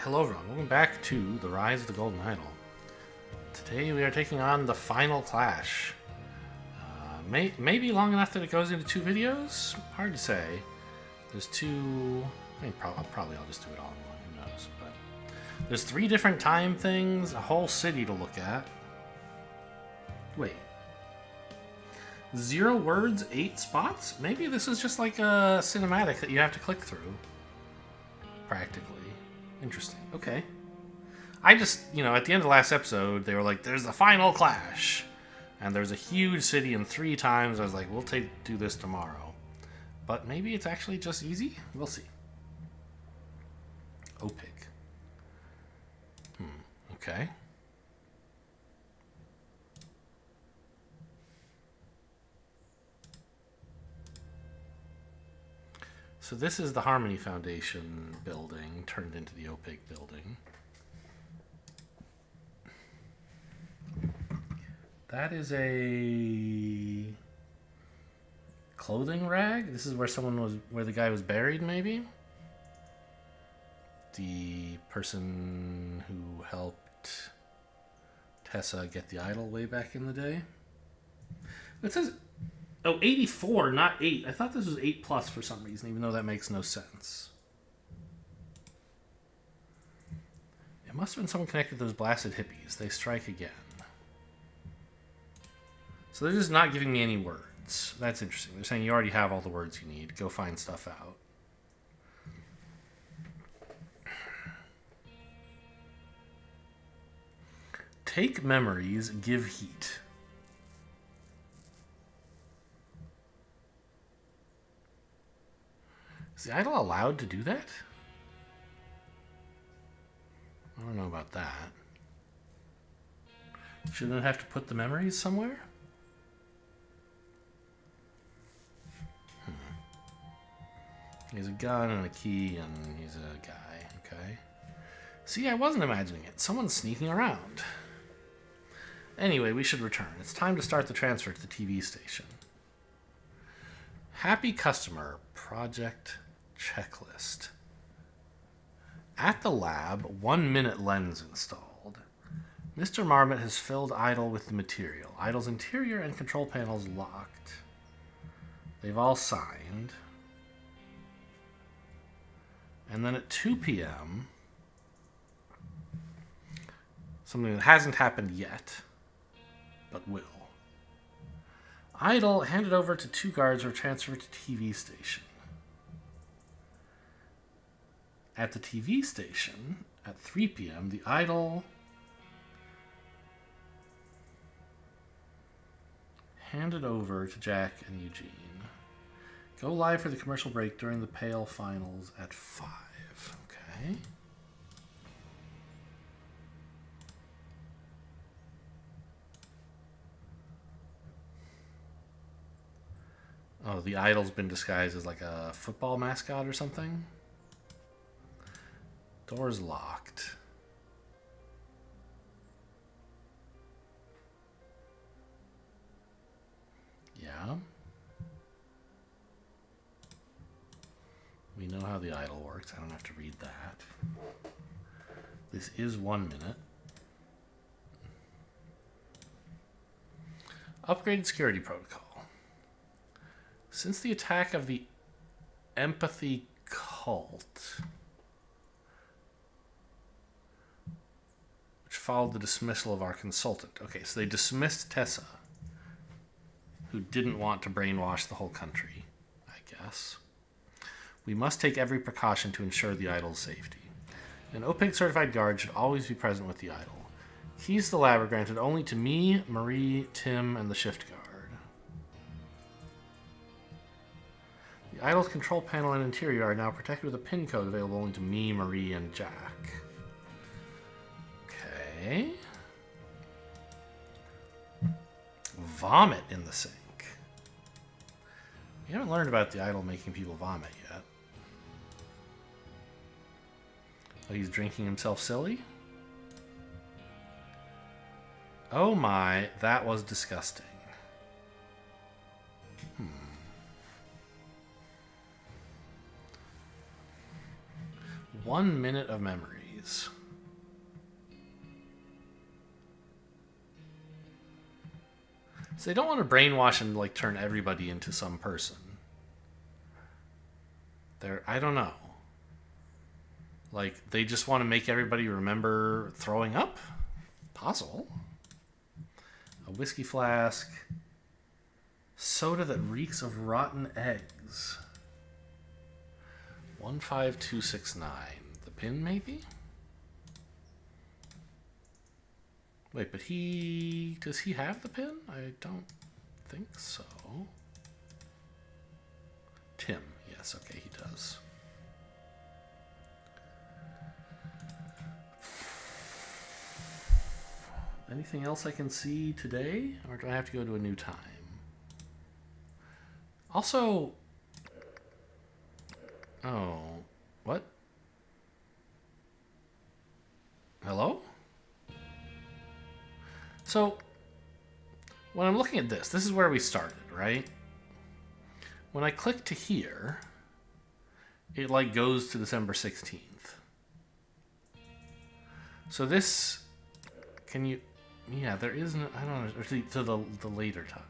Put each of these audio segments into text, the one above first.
Hello everyone, welcome back to The Rise of the Golden Idol. Today we are taking on the final clash. Maybe long enough that it goes into two videos? Hard to say. There's two... probably I'll just do it all in one, who knows. But there's three different time things, a whole city to look at. Wait. 0 words, 8 spots? Maybe this is just like a cinematic that you have to click through. Practically. Interesting. Okay. I just, at the end of the last episode, they were like, there's the final clash. And there's a huge city and 3 times. I was like, we'll do this tomorrow. But maybe it's actually just easy? We'll see. OPIC. Okay. So this is the Harmony Foundation building turned into the OPIC building. That is a clothing rag. This is where the guy was buried, maybe? The person who helped Tessa get the idol way back in the day. It says... Oh, 84, not 8. I thought this was 8 plus for some reason, even though that makes no sense. It must have been someone connected to those blasted hippies. They strike again. So they're just not giving me any words. That's interesting. They're saying you already have all the words you need. Go find stuff out. Take memories, give heat. Is the idol allowed to do that? I don't know about that. Shouldn't it have to put the memories somewhere? He has a gun and a key and he's a guy, okay? See, I wasn't imagining it. Someone's sneaking around. Anyway, we should return. It's time to start the transfer to the TV station. Happy customer, project checklist. At the lab, 1-minute lens installed. Mr. Marmot has filled Idol with the material. Idol's interior and control panels locked. They've all signed. And then at 2 p.m., something that hasn't happened yet, but will. Idol handed over to 2 guards or transferred to TV station. At the TV station, at 3 p.m., the Idol handed over to Jack and Eugene. Go live for the commercial break during the Pale Finals at 5. Okay. Oh, the Idol's been disguised as like a football mascot or something? Door's locked. Yeah. We know how the idol works. I don't have to read that. This is 1 minute. Upgraded security protocol. Since the attack of the empathy cult, which followed the dismissal of our consultant. Okay, so they dismissed Tessa, who didn't want to brainwash the whole country, I guess. We must take every precaution to ensure the idol's safety. An OPIC certified guard should always be present with the idol. Keys to the lab are granted only to me, Marie, Tim, and the shift guard. The idol's control panel and interior are now protected with a PIN code available only to me, Marie, and Jack. Okay. Vomit in the sink. We haven't learned about the idol making people vomit yet. Oh, he's drinking himself silly? Oh my, that was disgusting. 1 minute of memories. these. So they don't want to brainwash and like turn everybody into some person. I don't know. Like, they just want to make everybody remember throwing up? Possible. A whiskey flask. Soda that reeks of rotten eggs. 15269. The pin, maybe? Wait, but does he have the pin? I don't think so. Tim. Yes, okay, he does. Anything else I can see today? Or do I have to go to a new time? Also... Oh... What? Hello? So... When I'm looking at this is where we started, right? When I click to here... It, like, goes to December 16th. So this... Can you... Yeah, there isn't... I don't know. To the later time.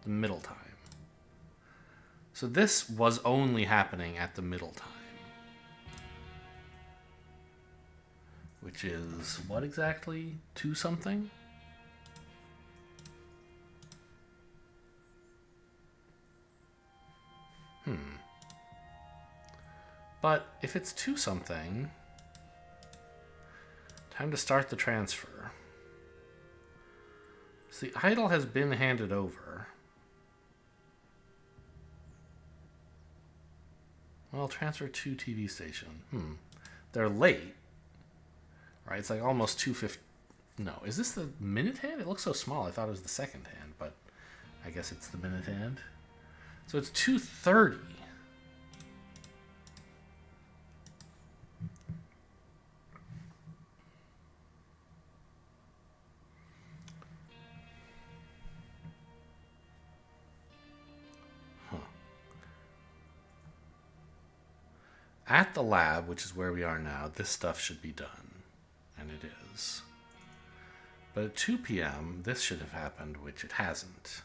The middle time. So this was only happening at the middle time. Which is... What exactly? 2 something? But if it's 2 something... Time to start the transfer. So the idol has been handed over. Well, transfer to TV station. They're late. Right, it's like almost 2:50. No, is this the minute hand? It looks so small. I thought it was the second hand, but I guess it's the minute hand. So it's 2:30. At the lab, which is where we are now, this stuff should be done. And it is. But at 2 p.m., this should have happened, which it hasn't.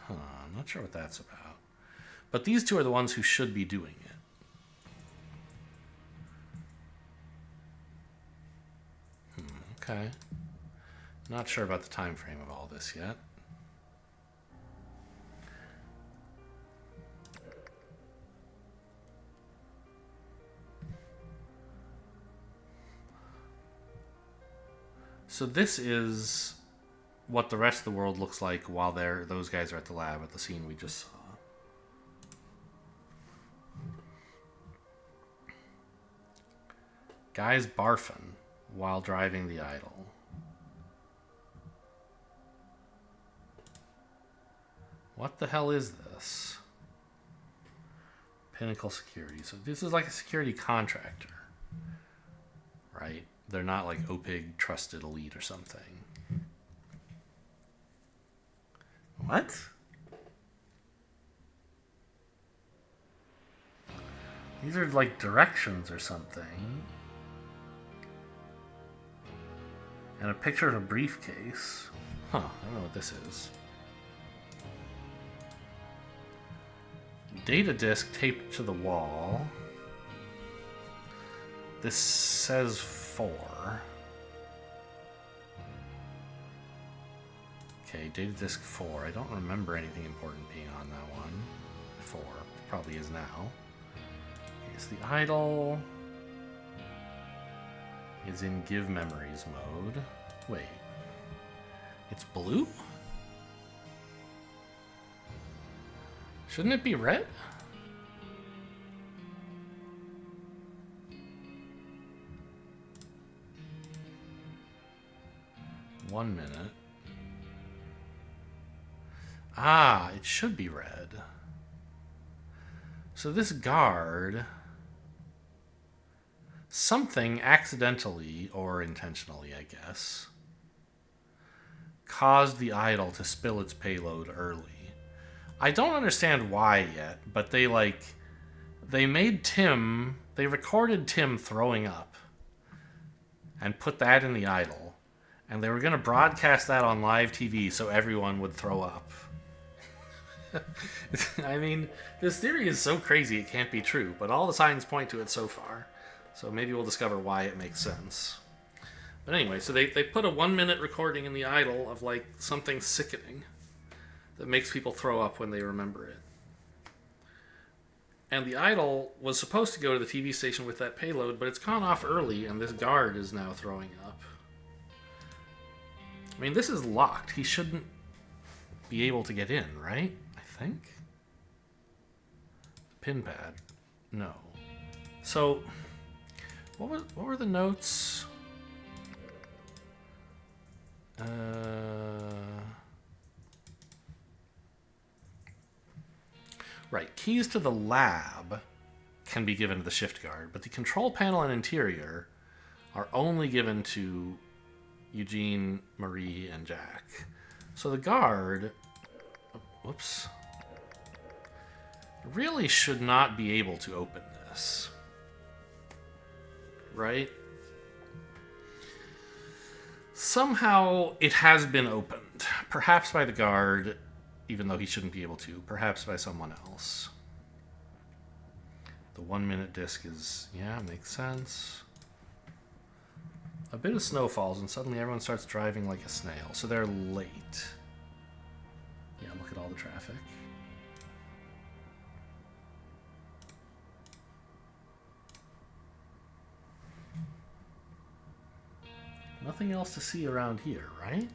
I'm not sure what that's about. But these two are the ones who should be doing it. Okay. Not sure about the time frame of all this yet. So this is what the rest of the world looks like while those guys are at the lab at the scene we just saw. Guys barfing while driving the idol. What the hell is this? Pinnacle Security. So this is like a security contractor, right? They're not like OPIG Trusted Elite or something. What? These are like directions or something. And a picture of a briefcase. Huh, I don't know what this is. Data disk taped to the wall. This says 4. Okay, data disk 4. I don't remember anything important being on that one. 4. Probably is now. Okay, so the idol is in give memories mode. Wait. It's blue? Shouldn't it be red? One minute. Ah, it should be red. So this guard... Something accidentally, or intentionally, I guess, caused the idol to spill its payload early. I don't understand why yet, but they they recorded Tim throwing up and put that in the idle, and they were going to broadcast that on live TV so everyone would throw up. I mean, this theory is so crazy it can't be true, but all the signs point to it so far. So maybe we'll discover why it makes sense. But anyway, so they put a 1-minute recording in the idle of like something sickening that makes people throw up when they remember it. And the idol was supposed to go to the TV station with that payload, but it's gone off early, and this guard is now throwing up. I mean, this is locked. He shouldn't be able to get in, right? I think. Pin pad. No. So, what were the notes? Right, keys to the lab can be given to the shift guard, but the control panel and interior are only given to Eugene, Marie, and Jack. So the guard, whoops, really should not be able to open this, right? Somehow it has been opened, perhaps by the guard, even though he shouldn't be able to, perhaps by someone else. The 1-minute disc is, yeah, makes sense. A bit of snow falls and suddenly everyone starts driving like a snail, so they're late. Yeah, look at all the traffic. Nothing else to see around here, right?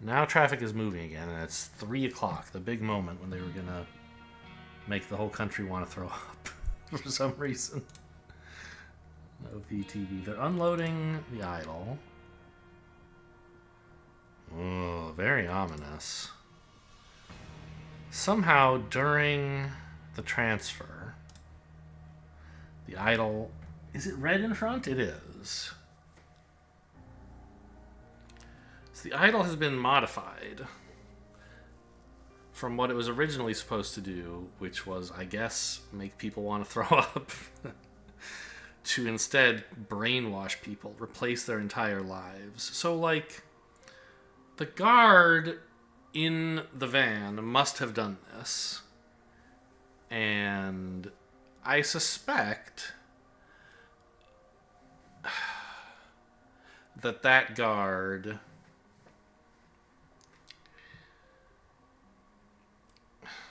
Now traffic is moving again, and it's 3 o'clock, the big moment when they were gonna make the whole country want to throw up for some reason. No VTV. They're unloading the idol. Oh, very ominous. Somehow, during the transfer, the idol... Is it red in front? It is. So the idol has been modified from what it was originally supposed to do, which was, I guess, make people want to throw up, to instead brainwash people, replace their entire lives. So, like, the guard in the van must have done this, and I suspect that guard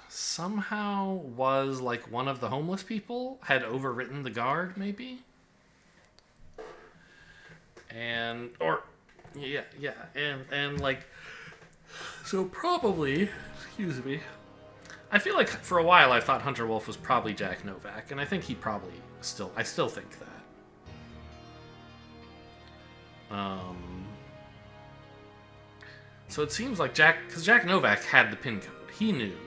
somehow was like one of the homeless people, had overwritten the guard, maybe? And like, so probably, excuse me, I feel like for a while I thought Hunter Wolf was probably Jack Novak, and I think he probably I still think that. So it seems like because Jack Novak had the pin code. He knew.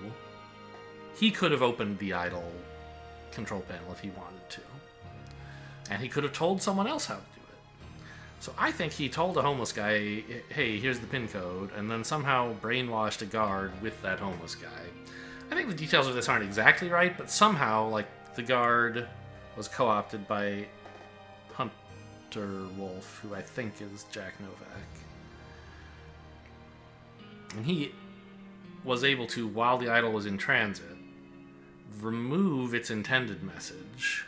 He could have opened the idle control panel if he wanted to. And he could have told someone else how to do it. So I think he told a homeless guy, hey, here's the pin code, and then somehow brainwashed a guard with that homeless guy. I think the details of this aren't exactly right, but somehow, like, the guard was co-opted by Hunter Wolf, who I think is Jack Novak. And he was able to, while the idol was in transit, remove its intended message,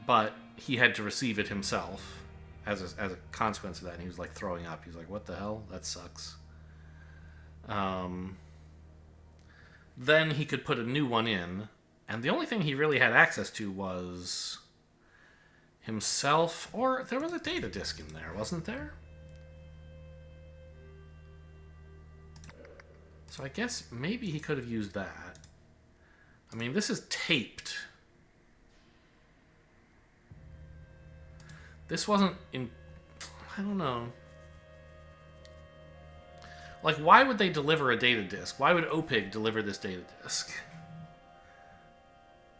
but he had to receive it himself as a consequence of that, and he was like throwing up. He's like, what the hell? That sucks. Then he could put a new one in, and the only thing he really had access to was himself, or there was a data disk in there, wasn't there? So I guess maybe he could have used that. I mean, this is taped. This wasn't in... I don't know. Like, why would they deliver a data disk? Why would OPIG deliver this data disk?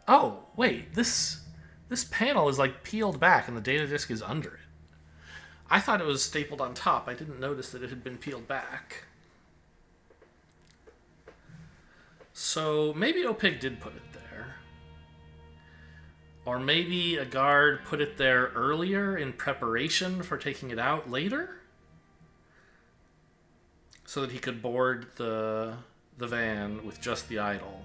Oh, wait. This panel is, like, peeled back and the data disk is under it. I thought it was stapled on top. I didn't notice that it had been peeled back. So maybe OPIG did put it there. Or maybe a guard put it there earlier in preparation for taking it out later? So that he could board the van with just the idol,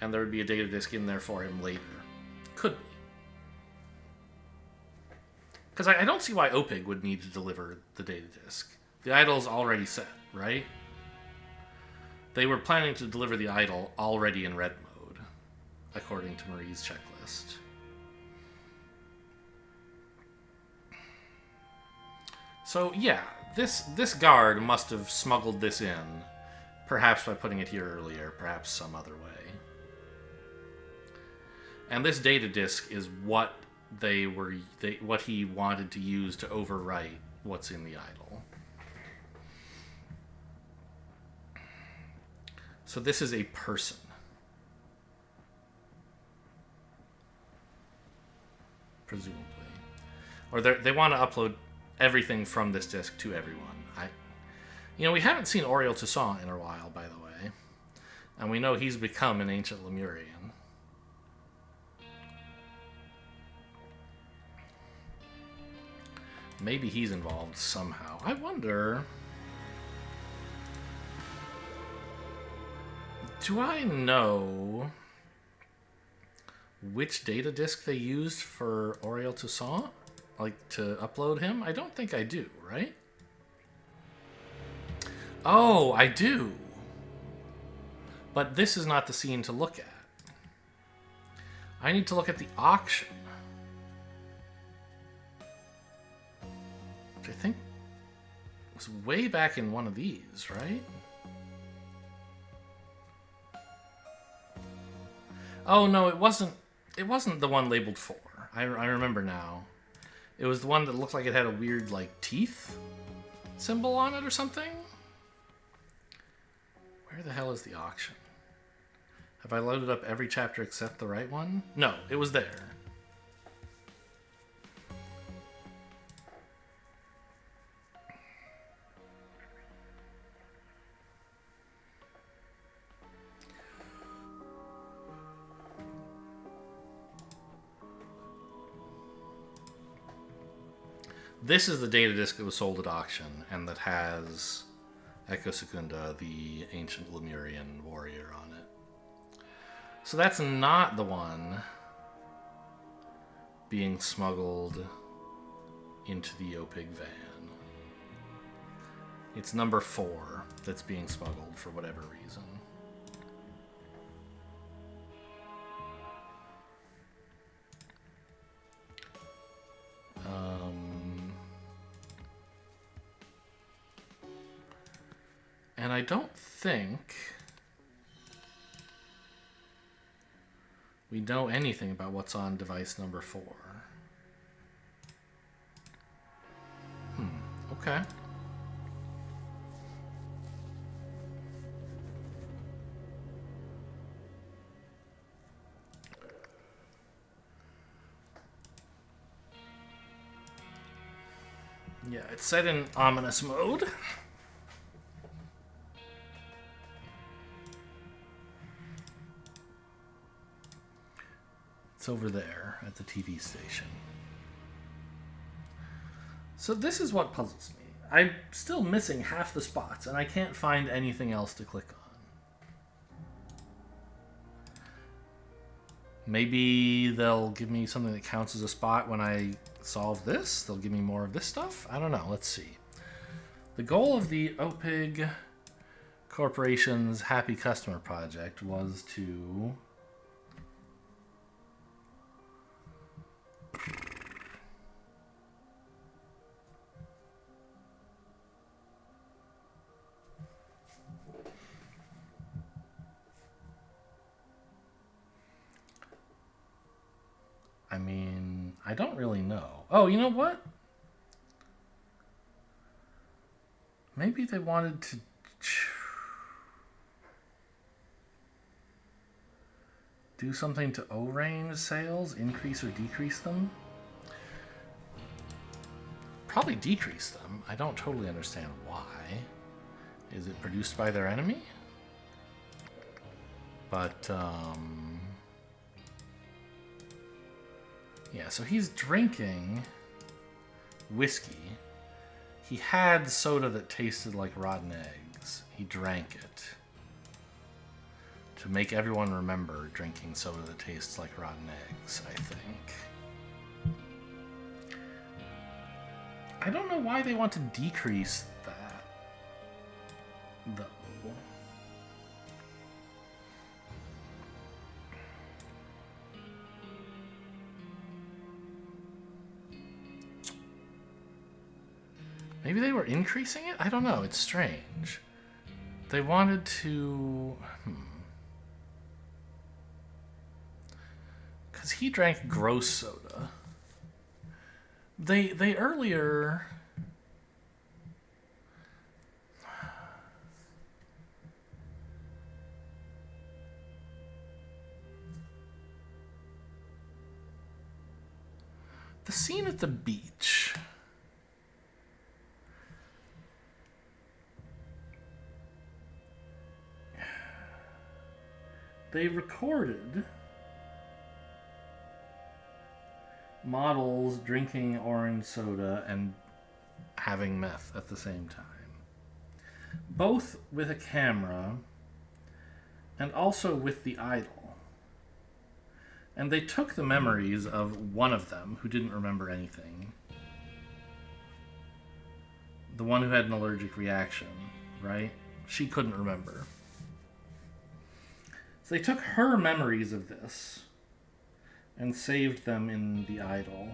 and there would be a data disk in there for him later. Could be. Because I don't see why OPIG would need to deliver the data disk. The idol's already set, right? They were planning to deliver the idol already in red mode, according to Marie's checklist. So yeah, this guard must have smuggled this in, perhaps by putting it here earlier, perhaps some other way. And this data disk is what what he wanted to use to overwrite what's in the idol. So this is a person. Presumably. Or they want to upload everything from this disk to everyone. We haven't seen Auriel Toussaint in a while, by the way. And we know he's become an ancient Lemurian. Maybe he's involved somehow. I wonder... Do I know which data disk they used for Auriel Toussaint? Like, to upload him? I don't think I do, right? Oh, I do. But this is not the scene to look at. I need to look at the auction. Which I think was way back in one of these, right? Oh, no, it wasn't the one labeled 4. I remember now. It was the one that looked like it had a weird, like, teeth symbol on it or something? Where the hell is the auction? Have I loaded up every chapter except the right one? No, it was there. This is the data disk that was sold at auction, and that has Echo Secunda, the ancient Lemurian warrior, on it. So that's not the one being smuggled into the OPIG van. It's number 4 that's being smuggled for whatever reason. And I don't think we know anything about what's on device number 4. Okay. Yeah, it's set in ominous mode. It's over there at the TV station. So this is what puzzles me. I'm still missing half the spots, and I can't find anything else to click on. Maybe they'll give me something that counts as a spot when I solve this. They'll give me more of this stuff. I don't know. Let's see. The goal of the OPIG Corporation's Happy Customer Project was to... I mean, I don't really know. Oh, you know what? Maybe they wanted to do something to O-range sales, increase or decrease them. Probably decrease them. I don't totally understand why. Is it produced by their enemy? But, yeah, so he's drinking whiskey. He had soda that tasted like rotten eggs. He drank it to make everyone remember drinking soda that tastes like rotten eggs, I think. I don't know why they want to decrease that, though. Maybe they were increasing it? I don't know. It's strange. They wanted to... Because he drank gross soda. They earlier... The scene at the beach... They recorded models drinking orange soda and having meth at the same time. Both with a camera and also with the idol. And they took the memories of one of them who didn't remember anything. The one who had an allergic reaction, right? She couldn't remember. So they took her memories of this and saved them in the idol.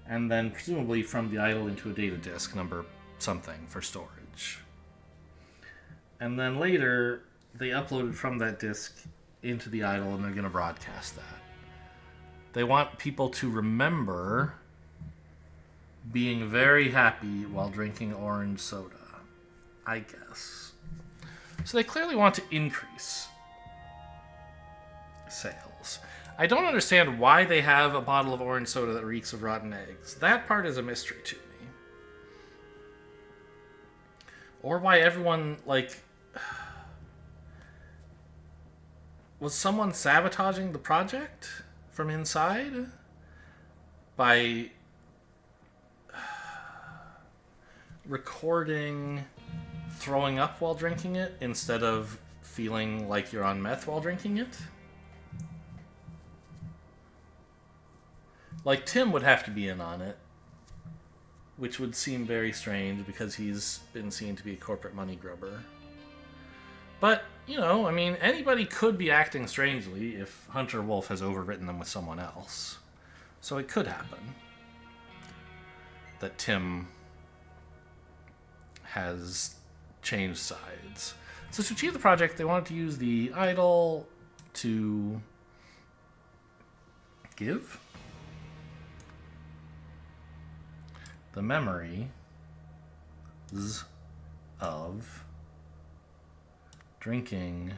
And then presumably from the idol into a data disk, number something, for storage. And then later, they uploaded from that disk into the idol and they're going to broadcast that. They want people to remember being very happy while drinking orange soda, I guess. So they clearly want to increase sales. I don't understand why they have a bottle of orange soda that reeks of rotten eggs. That part is a mystery to me. Or why everyone, like... Was someone sabotaging the project from inside? By recording throwing up while drinking it instead of feeling like you're on meth while drinking it? Like, Tim would have to be in on it, which would seem very strange because he's been seen to be a corporate money grubber. But, you know, I mean, anybody could be acting strangely if Hunter Wolf has overwritten them with someone else. So it could happen that Tim has changed sides. So to achieve the project, they wanted to use the idol to give the memory of drinking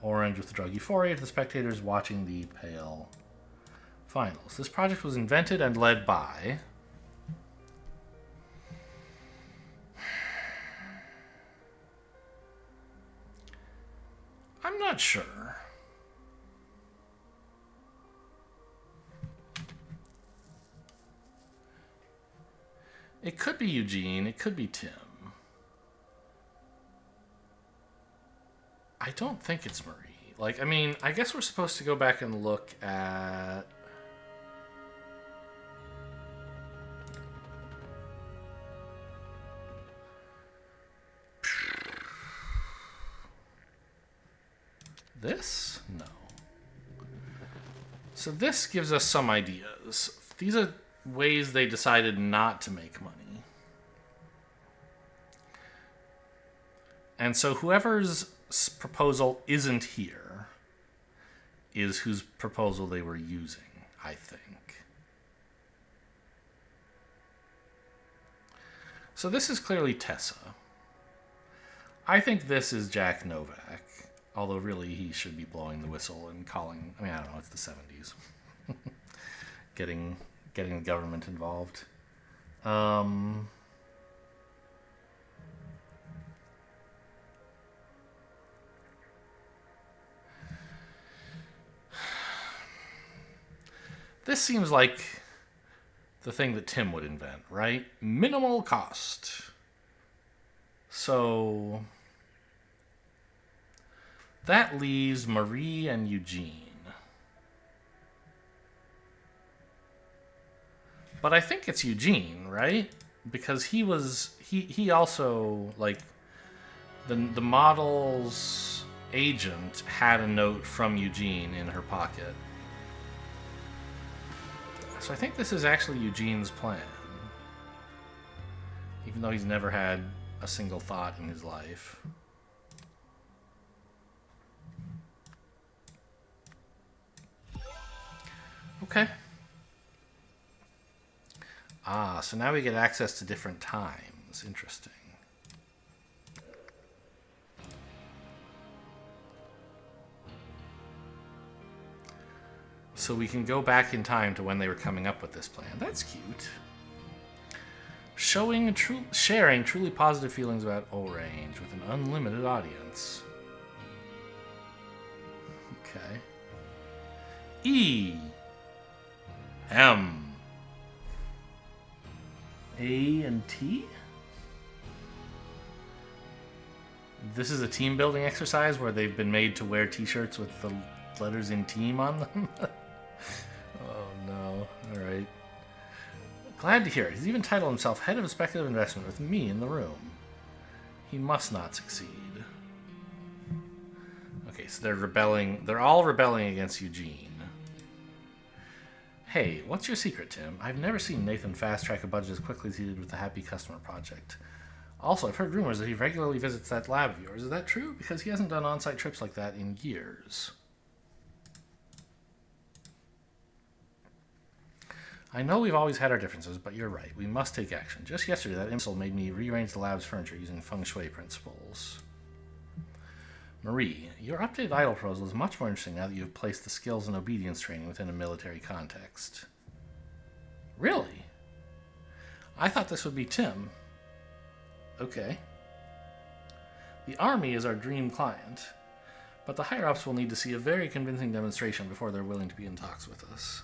orange with the drug euphoria to the spectators watching the Pale finals. This project was invented and led by I'm not sure. It could be Eugene, it could be Tim. I don't think it's Marie. Like, I mean, I guess we're supposed to go back and look at... This? No. So this gives us some ideas. These are ways they decided not to make money. And so whoever's proposal isn't here is whose proposal they were using, I think. So this is clearly Tessa. I think this is Jack Novak, although really he should be blowing the whistle and calling, I mean, I don't know, it's the 70s. getting the government involved. This seems like the thing that Tim would invent, right? Minimal cost. So that leaves Marie and Eugene. But I think it's Eugene, right? Because he also, like, the model's agent had a note from Eugene in her pocket. So I think this is actually Eugene's plan. Even though he's never had a single thought in his life. Okay. Ah, so now we get access to different times. Interesting. So we can go back in time to when they were coming up with this plan. That's cute. Sharing truly positive feelings about Orange with an unlimited audience. Okay. E. M. A and T? This is a team building exercise where they've been made to wear t-shirts with the letters in team on them? Oh no. Alright. Glad to hear it. He's even titled himself Head of Speculative Investment with me in the room. He must not succeed. Okay, so they're rebelling. They're all rebelling against Eugene. Hey, what's your secret, Tim? I've never seen Nathan fast-track a budget as quickly as he did with the Happy Customer Project. Also, I've heard rumors that he regularly visits that lab of yours. Is that true? Because he hasn't done on-site trips like that in years. I know we've always had our differences, but you're right. We must take action. Just yesterday, that imbecile made me rearrange the lab's furniture using feng shui principles. Marie, your updated idol proposal is much more interesting now that you've placed the skills and obedience training within a military context. Really? I thought this would be Tim. Okay. The Army is our dream client, but the higher-ups will need to see a very convincing demonstration before they're willing to be in talks with us.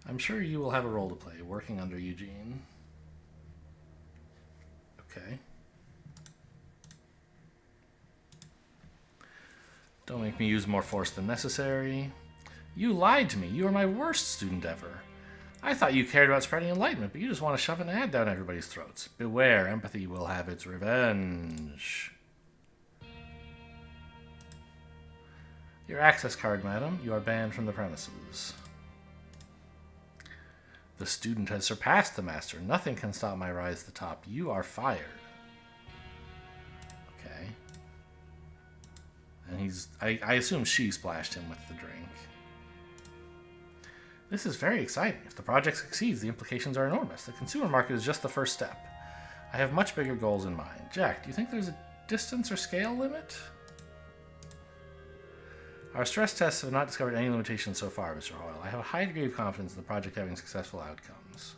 I'm sure you will have a role to play, working under Eugene. Okay. Don't make me use more force than necessary. You lied to me. You are my worst student ever. I thought you cared about spreading enlightenment, but you just want to shove an ad down everybody's throats. Beware, empathy will have its revenge. Your access card, madam. You are banned from the premises. The student has surpassed the master. Nothing can stop my rise to the top. You are fired. Okay. And I assume she splashed him with the drink. This is very exciting. If the project succeeds, the implications are enormous. The consumer market is just the first step. I have much bigger goals in mind. Jack, do you think there's a distance or scale limit? Our stress tests have not discovered any limitations so far, Mr. Hoyle. I have a high degree of confidence in the project having successful outcomes.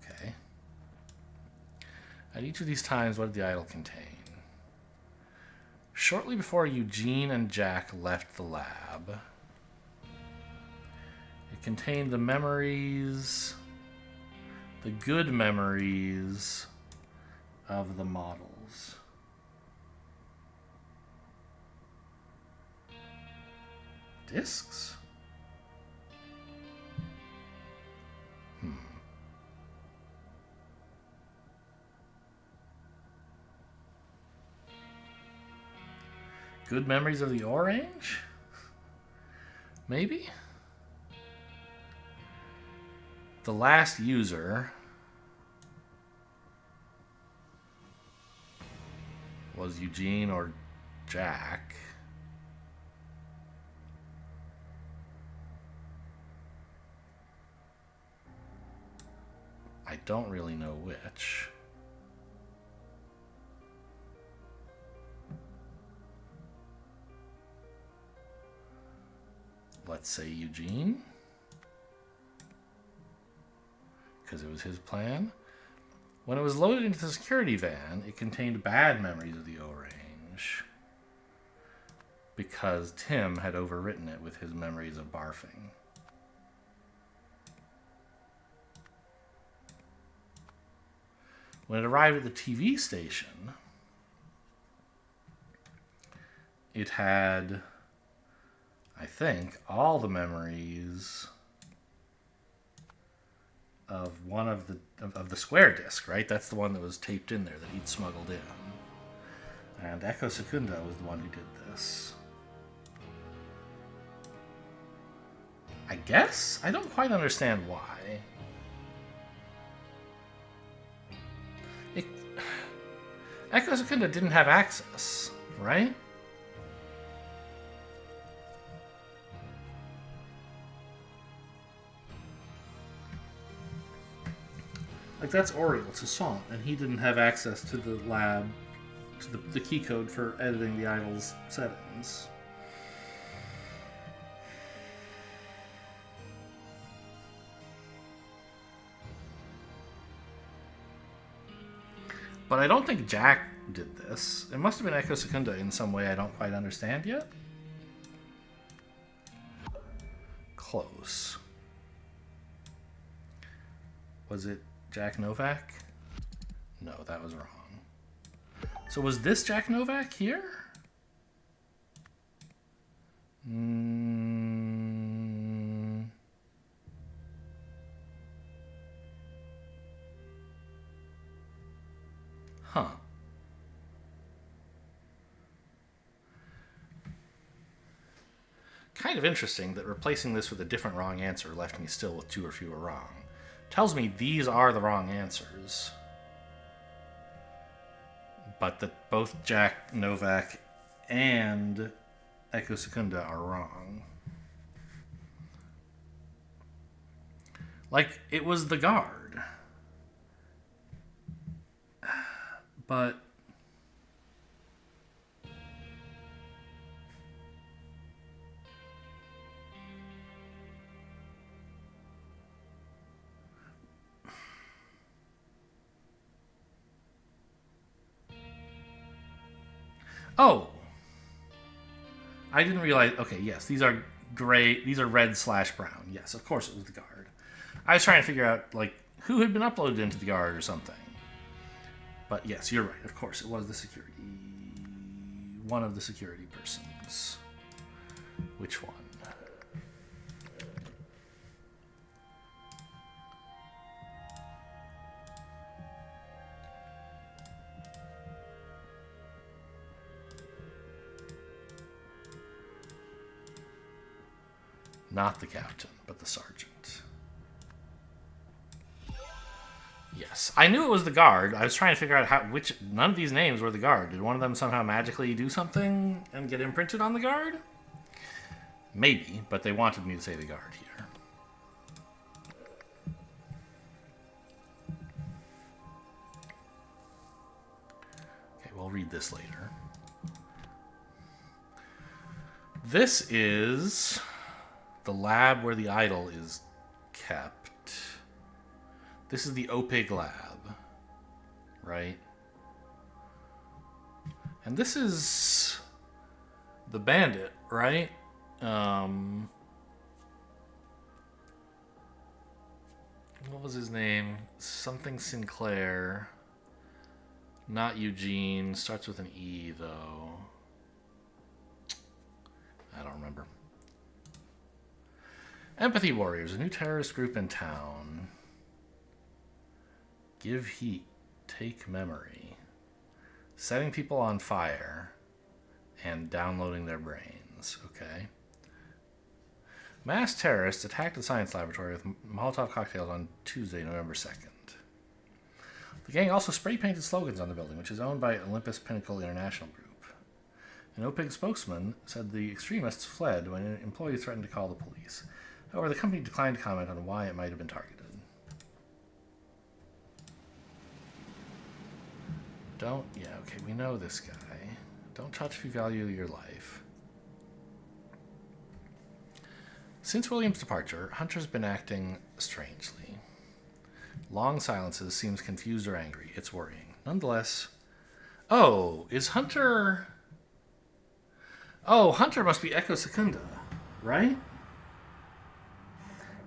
Okay. At each of these times, what did the idol contain? Shortly before Eugene and Jack left the lab, it contained the memories, the good memories of the models. Discs? Good memories of the Orange? Maybe? The last user was Eugene or Jack. I don't really know which. Let's say Eugene, because it was his plan. When it was loaded into the security van, it contained bad memories of the Orange. because Tim had overwritten it with his memories of barfing. When it arrived at the TV station, it had, I think, all the memories of one of the square disc, right? That's the one that was taped in there that he'd smuggled in. And Echo Secunda was the one who did this. I guess? I don't quite understand why. Echo Secunda didn't have access, right? Like, that's Oriole Toussaint, and he didn't have access to the lab, to the key code for editing the idol's settings. But I don't think Jack did this. It must have been Echo Secunda in some way I don't quite understand yet. Close. Was it Jack Novak? No, that was wrong. So was this Jack Novak here? Huh. Kind of interesting that replacing this with a different wrong answer left me still with 2 or fewer wrong. Tells me these are the wrong answers. But that both Jack Novak and Echo Secunda are wrong. Like, it was the guard. But oh, I didn't realize. Okay, yes, these are gray. These are red/brown. Yes, of course it was the guard. I was trying to figure out, like, who had been uploaded into the guard or something. But yes, you're right. Of course, it was the security. One of the security persons. Which one? Not the captain, but the sergeant. Yes, I knew it was the guard. I was trying to figure out which none of these names were the guard. Did one of them somehow magically do something and get imprinted on the guard? Maybe, but they wanted me to say the guard here. Okay, we'll read this later. This is the lab where the idol is kept. This is the OPIG lab, right? And this is the bandit, right? What was his name? Something Sinclair. Not Eugene. Starts with an E, though. I don't remember. Empathy Warriors, a new terrorist group in town. Give heat, take memory. Setting people on fire and downloading their brains. Okay. Mass terrorists attacked the science laboratory with Molotov cocktails on Tuesday, November 2nd. The gang also spray-painted slogans on the building, which is owned by Olympus Pinnacle International Group. An OPIG spokesman said the extremists fled when employees threatened to call the police. However, the company declined to comment on why it might have been targeted. Okay, we know this guy. Don't touch if you value your life. Since William's departure, Hunter's been acting strangely. Long silences, seems confused or angry. It's worrying. Nonetheless... Oh, is Hunter... Oh, Hunter must be Echo Secunda, right?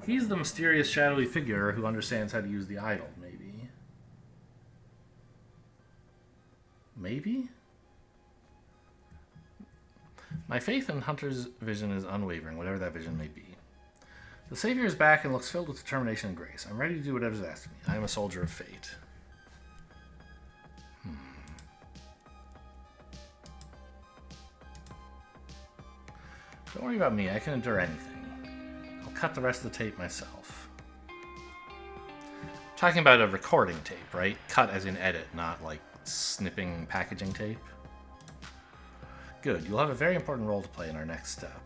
He's the mysterious shadowy figure who understands how to use the idol, maybe. Maybe? My faith in Hunter's vision is unwavering, whatever that vision may be. The Savior is back and looks filled with determination and grace. I'm ready to do whatever's asked of me. I am a soldier of fate. Don't worry about me. I can endure anything. I'll cut the rest of the tape myself. Talking about a recording tape, right? Cut as in edit, not like snipping packaging tape. Good. You'll have a very important role to play in our next step.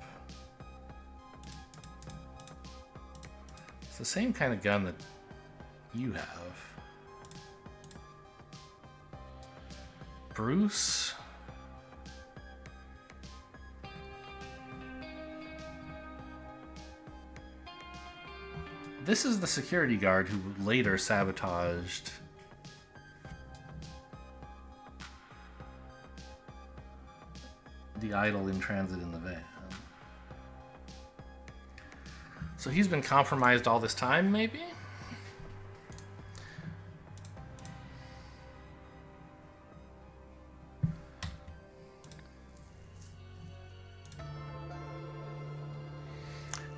It's the same kind of gun that you have. Bruce? This is the security guard who later sabotaged the idol in transit in the van. So he's been compromised all this time, maybe?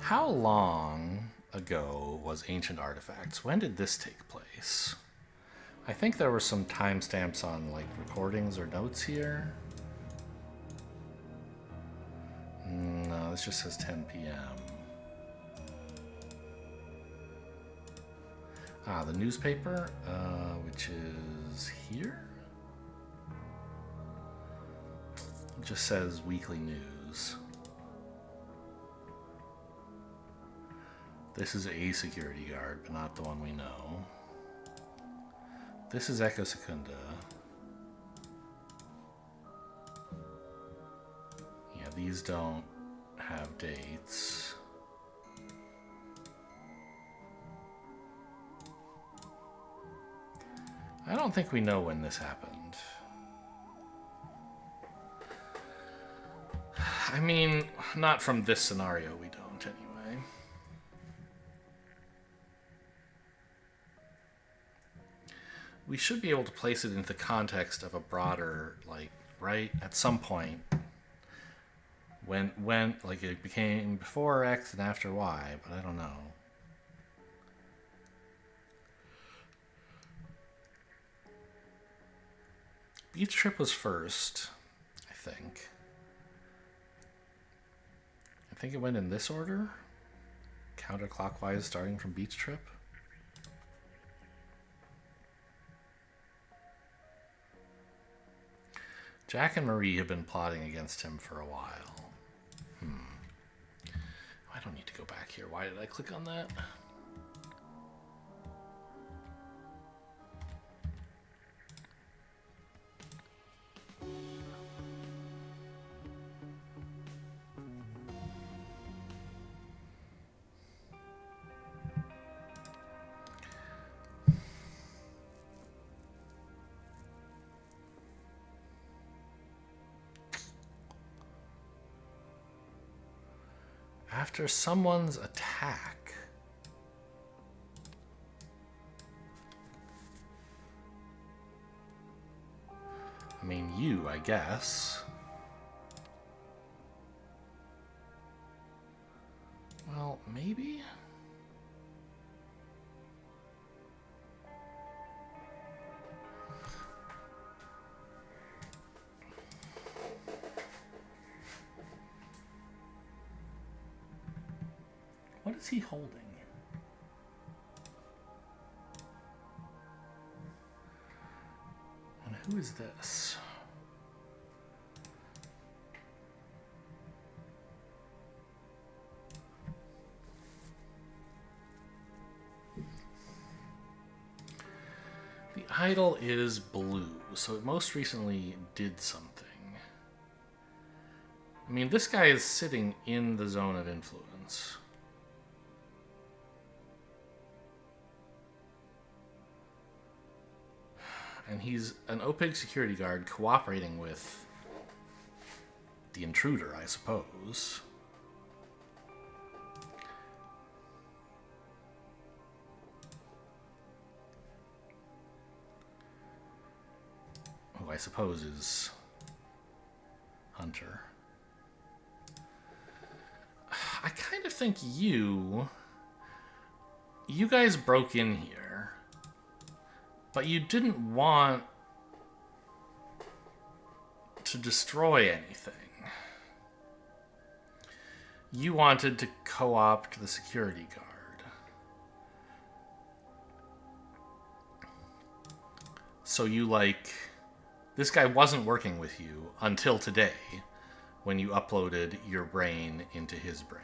How long ago was Ancient Artifacts? When did this take place? I think there were some timestamps on like recordings or notes here. No, this just says 10 p.m. Ah, the newspaper, which is here? It just says weekly news. This is a security guard, but not the one we know. This is Echo Secunda. Yeah, these don't have dates. I don't think we know when this happened. I mean, not from this scenario, we don't anyway. We should be able to place it into the context of a broader, like, right? At some point, when like, it became before X and after Y, but I don't know. Beach Trip was first, I think. I think it went in this order. Counterclockwise, starting from Beach Trip. Jack and Marie have been plotting against him for a while. I don't need to go back here. Why did I click on that? After someone's attack. I mean, you, I guess. Well, maybe? What is he holding? And who is this? The idol is blue, so it most recently did something. I mean, this guy is sitting in the zone of influence. And he's an opaque security guard cooperating with the intruder, I suppose. Who I suppose is Hunter. I kind of think you guys broke in here, but you didn't want to destroy anything. You wanted to co-opt the security guard. So you, like, this guy wasn't working with you until today when you uploaded your brain into his brain.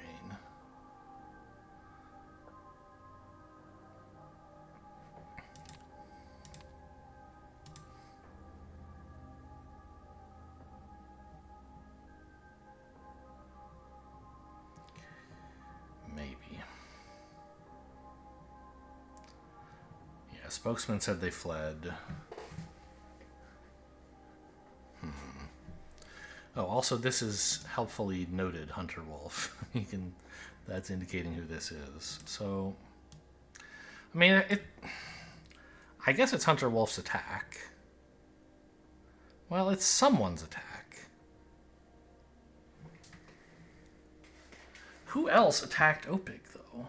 Spokesman said they fled. Oh, also this is helpfully noted, Hunter Wolf. That's indicating who this is. So, I mean, I guess it's Hunter Wolf's attack. Well, it's someone's attack. Who else attacked Opig, though?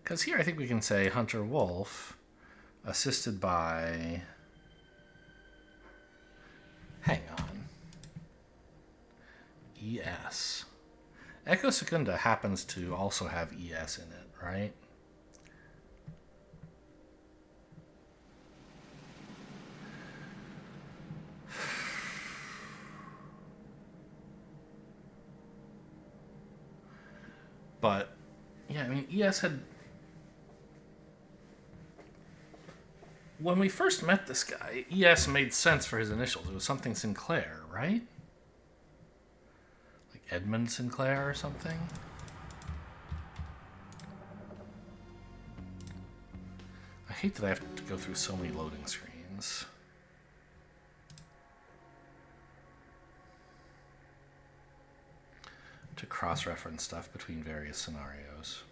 Because here I think we can say Hunter Wolf, assisted by... Hang on. ES. Echo Secunda happens to also have ES in it, right? But, yeah, I mean, ES had... When we first met this guy, ES made sense for his initials. It was something Sinclair, right? Like Edmund Sinclair or something? I hate that I have to go through so many loading screens. To cross-reference stuff between various scenarios.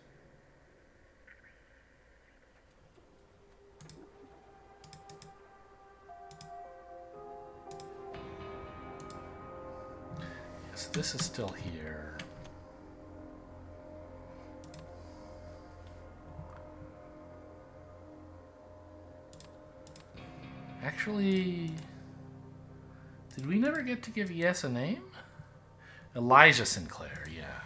Yes, this is still here. Actually, did we never get to give ES a name? Elijah Sinclair, yeah.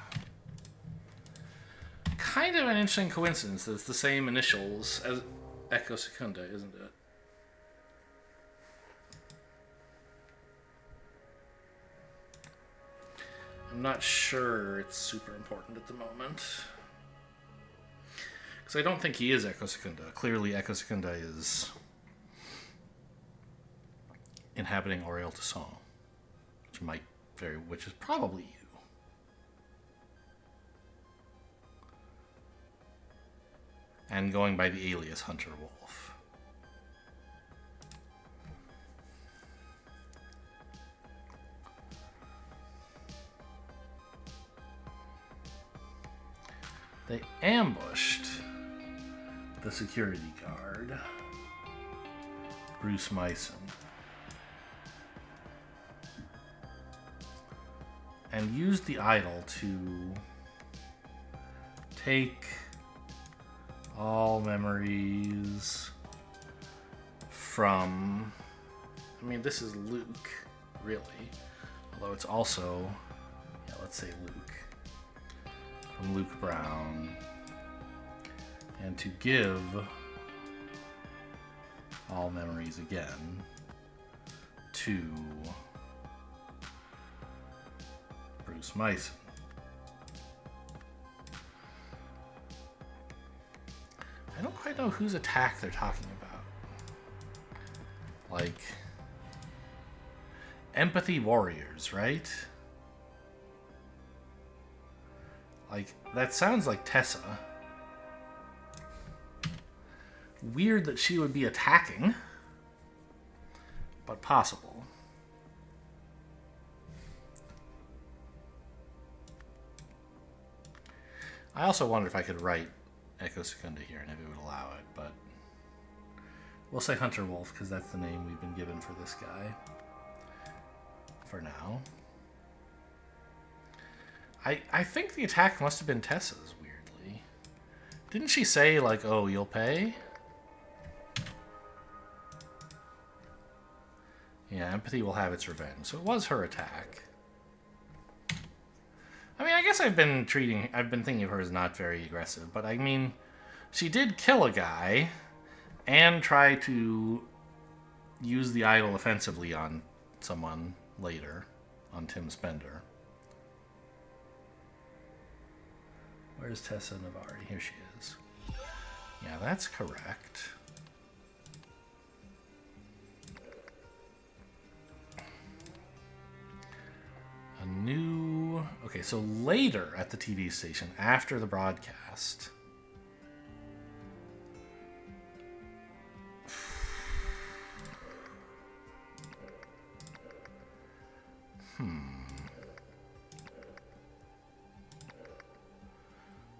Kind of an interesting coincidence that it's the same initials as Echo Secunda, isn't it? I'm not sure it's super important at the moment. Because I don't think he is Echo Secunda. Clearly Echo Secunda is inhabiting Oriel Toussaint, which is probably you. And going by the alias Hunter Wolf. They ambushed the security guard, Bruce Myson, and used the idol to take all memories from, I mean, this is Luke, really, although it's also, yeah, let's say Luke, from Luke Brown, and to give all memories again to Bruce Myson. I don't quite know whose attack they're talking about. Like, Empathy Warriors, right? Like, that sounds like Tessa. Weird that she would be attacking. but possible. I also wonder if I could write Echo Secunda here and if it would allow it, but we'll say Hunter Wolf because that's the name we've been given for this guy for now. I think the attack must have been Tessa's, weirdly. Didn't she say, like, oh, you'll pay? Yeah, empathy will have its revenge. So it was her attack. I mean, I guess I've been thinking of her as not very aggressive, but I mean, she did kill a guy and try to use the idol offensively on someone later, on Tim Spender. Where's Tessa Navari? Here she is. Yeah, that's correct. A new... Okay, so later at the TV station, after the broadcast...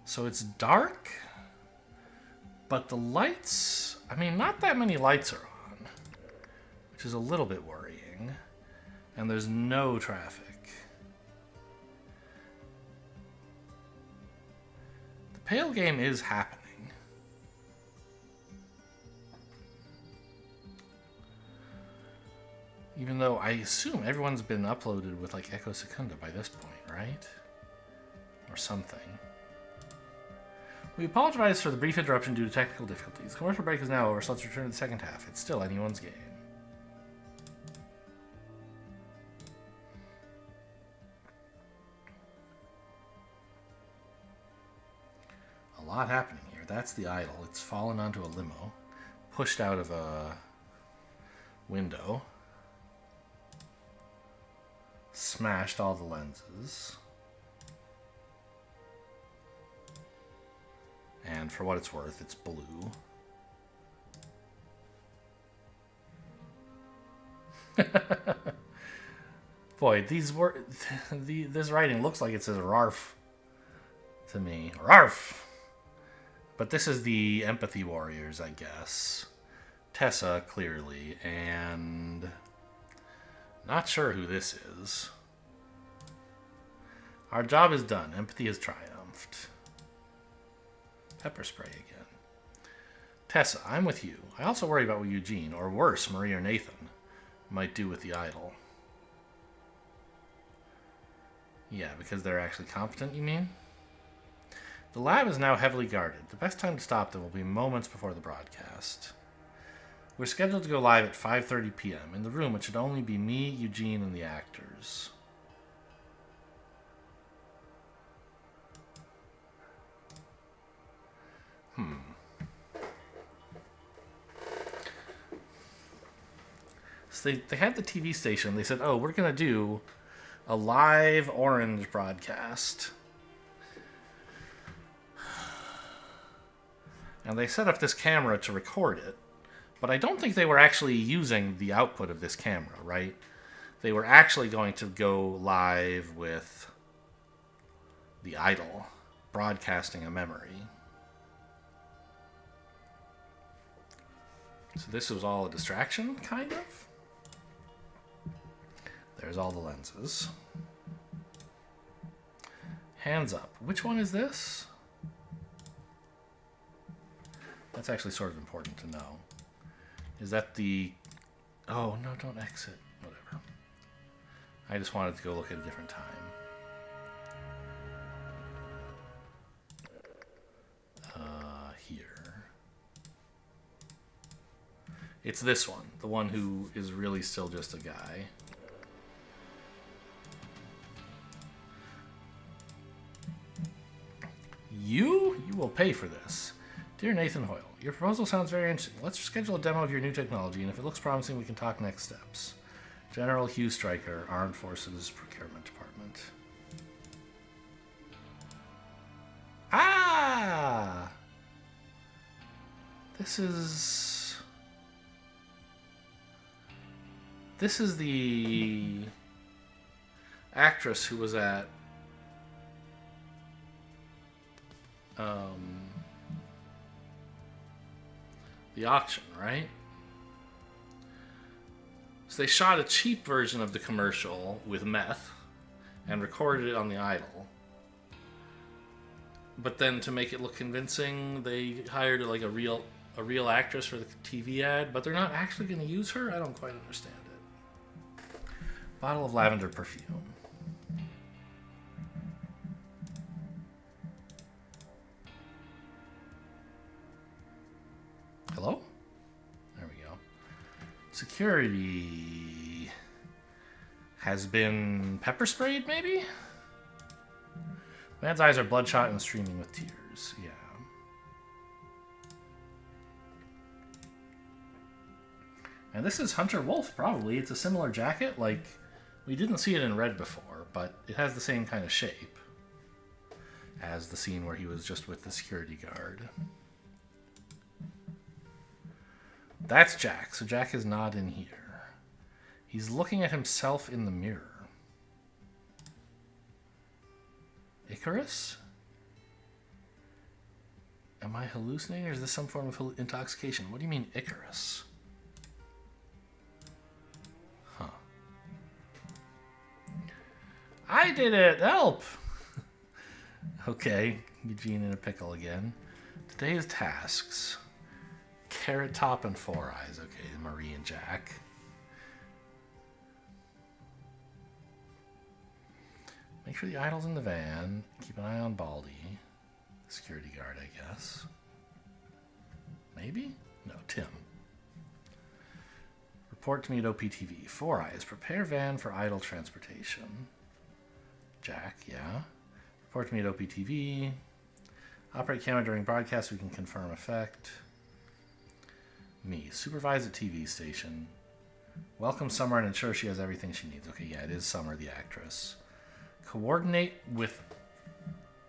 So it's dark, but the lights... I mean, not that many lights are on, which is a little bit worrying. And there's no traffic. The Pale Game is happening. Even though I assume everyone's been uploaded with, like, Echo Secunda by this point, right? Or something. We apologize for the brief interruption due to technical difficulties. Commercial break is now over, so let's return to the second half. It's still anyone's game. A lot happening here. That's the idol. It's fallen onto a limo, pushed out of a window, smashed all the lenses. And for what it's worth, it's blue. Boy, these this writing looks like it says "Rarf" to me. Rarf! But this is the Empathy Warriors, I guess. Tessa, clearly, and... not sure who this is. Our job is done. Empathy has triumphed. Pepper spray again. Tessa, I'm with you. I also worry about what Eugene, or worse, Marie or Nathan, might do with the idol. Yeah, because they're actually competent, you mean? The lab is now heavily guarded. The best time to stop them will be moments before the broadcast. We're scheduled to go live at 5:30 p.m. In the room, it should only be me, Eugene, and the actors. So they had the TV station. They said, oh, we're going to do a live Orange broadcast. And they set up this camera to record it. But I don't think they were actually using the output of this camera, right? They were actually going to go live with the idol, broadcasting a memory. So this was all a distraction, kind of? There's all the lenses. Hands up. Which one is this? That's actually sort of important to know. Is that the... oh, no, don't exit. Whatever. I just wanted to go look at a different time. Here. It's this one. The one who is really still just a guy. You will pay for this. Dear Nathan Hoyle, your proposal sounds very interesting. Let's schedule a demo of your new technology, and if it looks promising, we can talk next steps. General Hugh Stryker, Armed Forces Procurement Department. Ah! This is... This is the actress who was at the auction, right? So they shot a cheap version of the commercial with meth and recorded it on the Idol. But then to make it look convincing, they hired like a real actress for the TV ad, but they're not actually going to use her? I don't quite understand it. Bottle of lavender perfume. Hello? There we go. Security has been pepper sprayed, maybe? Man's eyes are bloodshot and streaming with tears. Yeah. And this is Hunter Wolf, probably. It's a similar jacket. Like, we didn't see it in red before, but it has the same kind of shape as the scene where he was just with the security guard. That's Jack. So Jack is not in here. He's looking at himself in the mirror. Icarus? Am I hallucinating, or is this some form of intoxication? What do you mean, Icarus? Huh. I did it! Help! Okay, Eugene in a pickle again. Today's tasks. Carrot Top and Four Eyes. Okay, Marie and Jack. Make sure the idol's in the van. Keep an eye on Baldy. Security guard, I guess. Maybe? No, Tim. Report to me at OPTV. Four Eyes. Prepare van for idol transportation. Jack, yeah. Report to me at OPTV. Operate camera during broadcast so we can confirm effect. Me. Supervise a TV station. Welcome Summer and ensure she has everything she needs. Okay, yeah, it is Summer, the actress. Coordinate with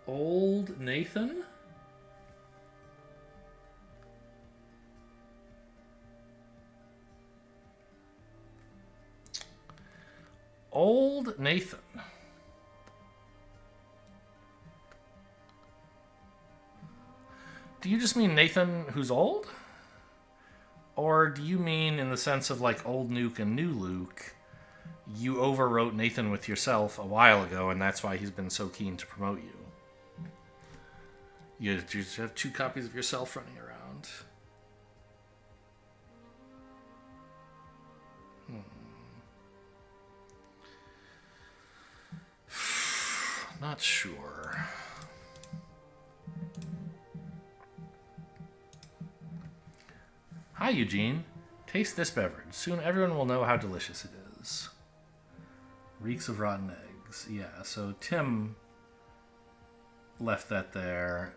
Old Nathan? Old Nathan. Do you just mean Nathan who's old? Or do you mean in the sense of like old Nuke and new Luke, you overwrote Nathan with yourself a while ago and that's why he's been so keen to promote you? You just have 2 copies of yourself running around. Not sure. Hi, Eugene. Taste this beverage. Soon everyone will know how delicious it is. Reeks of rotten eggs. Yeah, so Tim left that there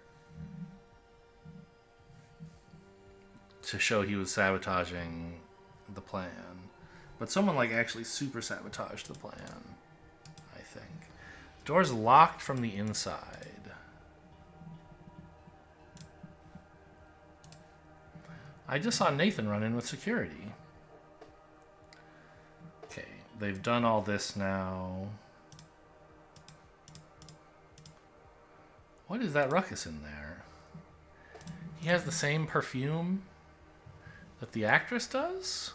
to show he was sabotaging the plan. But someone like actually super sabotaged the plan, I think. Door's locked from the inside. I just saw Nathan run in with security. Okay, they've done all this now. What is that ruckus in there? He has the same perfume that the actress does?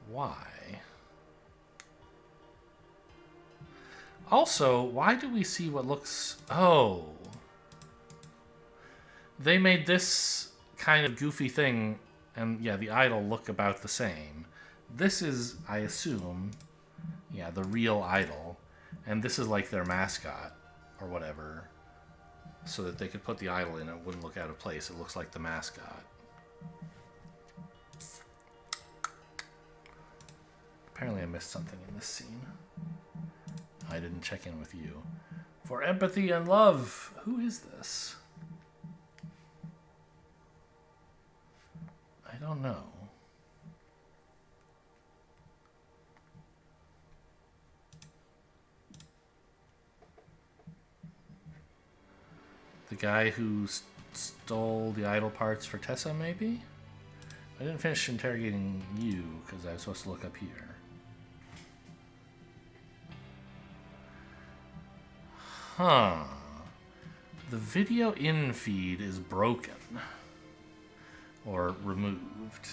Why? Also, why do we see what looks... Oh. They made this kind of goofy thing, and yeah, the idol look about the same. This is, I assume, yeah, the real idol, and this is like their mascot, or whatever, so that they could put the idol in, it wouldn't look out of place. It looks like the mascot. Apparently I missed something in this scene. I didn't check in with you. For empathy and love. Who is this? I don't know. The guy who stole the idol parts for Tessa, maybe? I didn't finish interrogating you because I was supposed to look up here. Huh. The video in feed is broken. Or removed.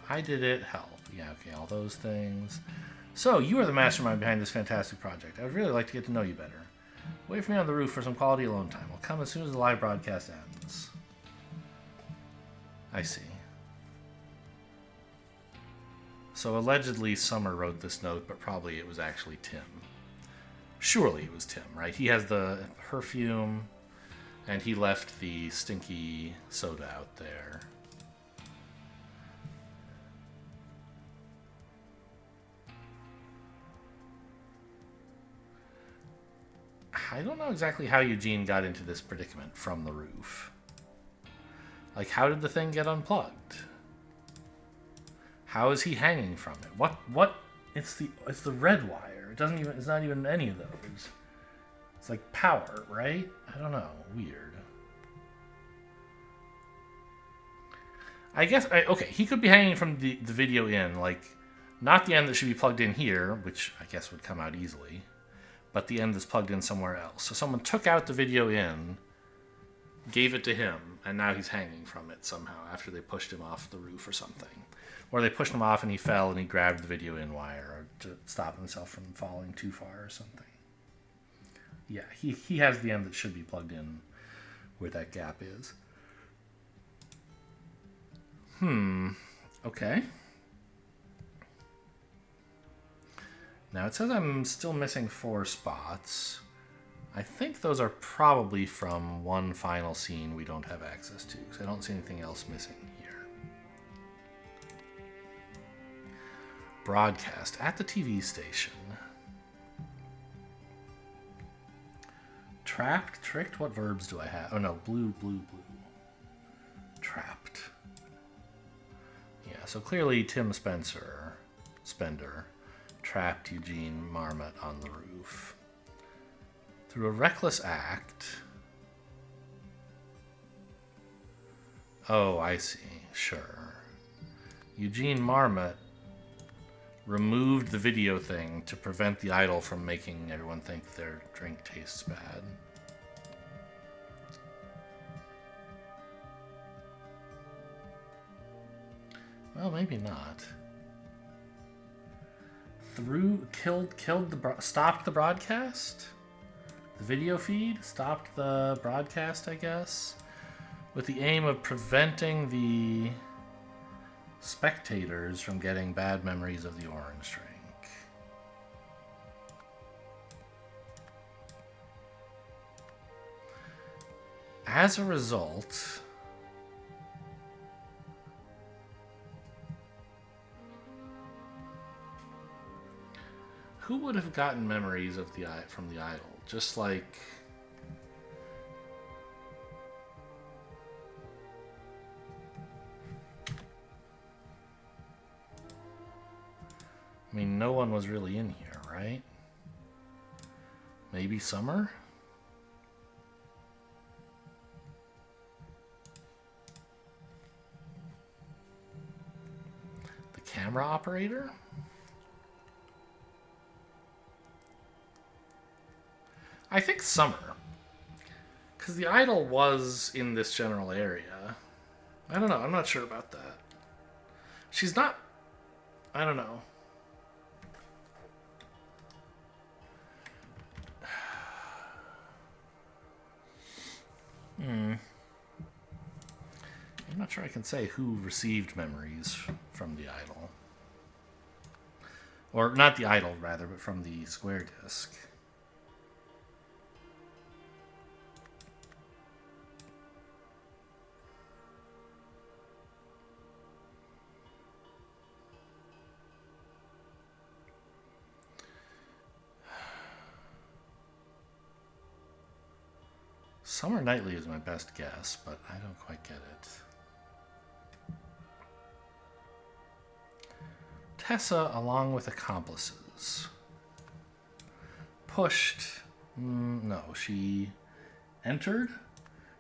I did it, help. Yeah, okay, all those things. So, you are the mastermind behind this fantastic project. I would really like to get to know you better. Wait for me on the roof for some quality alone time. I'll come as soon as the live broadcast ends. I see. So allegedly Summer wrote this note, but probably it was actually Tim. Surely it was Tim, right? He has the perfume, and he left the stinky soda out there. I don't know exactly how Eugene got into this predicament from the roof. Like, how did the thing get unplugged? How is he hanging from it? What? It's the red wire. It's not even any of those. It's like power, right? I don't know. Weird. I guess, okay, he could be hanging from the video in, like, not the end that should be plugged in here, which I guess would come out easily, but the end that's plugged in somewhere else. So someone took out the video in, gave it to him, and now he's hanging from it somehow after they pushed him off the roof or something. Or they pushed him off and he fell and he grabbed the video in wire or to stop himself from falling too far or something. Yeah, he has the end that should be plugged in where that gap is. Okay. Now it says I'm still missing 4 spots. I think those are probably from one final scene we don't have access to, because I don't see anything else missing here. Broadcast at the TV station. Trapped, tricked, what verbs do I have? Oh no, blue. Trapped. Yeah, so clearly Tim Spender, trapped Eugene Marmot on the roof. Through a reckless act. Oh, I see. Sure. Eugene Marmot removed the video thing to prevent the idol from making everyone think their drink tastes bad. Well, maybe not. Stopped the broadcast? The video feed? Stopped the broadcast, I guess? With the aim of preventing the spectators from getting bad memories of the orange drink. As a result, who would have gotten memories of from the idol? Just like I mean, no one was really in here, right? Maybe Summer? The camera operator? I think Summer. Because the idol was in this general area. I don't know. I'm not sure about that. She's not... I don't know. I'm not sure I can say who received memories from the idol. Or not the idol, rather, but from the square disc. Summer Knightley is my best guess, but I don't quite get it. Tessa, along with accomplices. Pushed. No, she entered,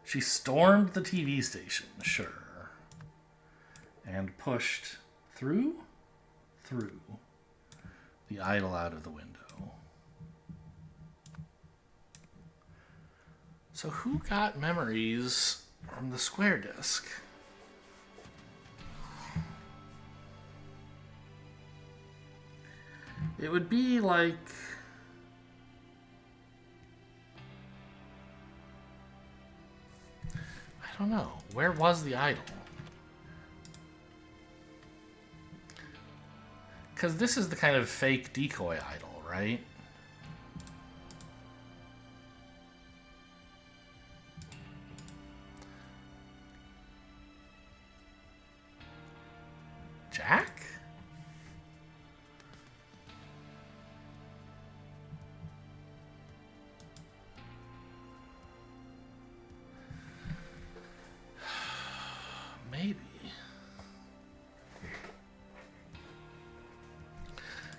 She stormed the TV station, sure. And pushed through the idol out of the window. So who got memories from the square disk? It would be like... I don't know. Where was the idol? Because this is the kind of fake decoy idol, right? Jack? Maybe.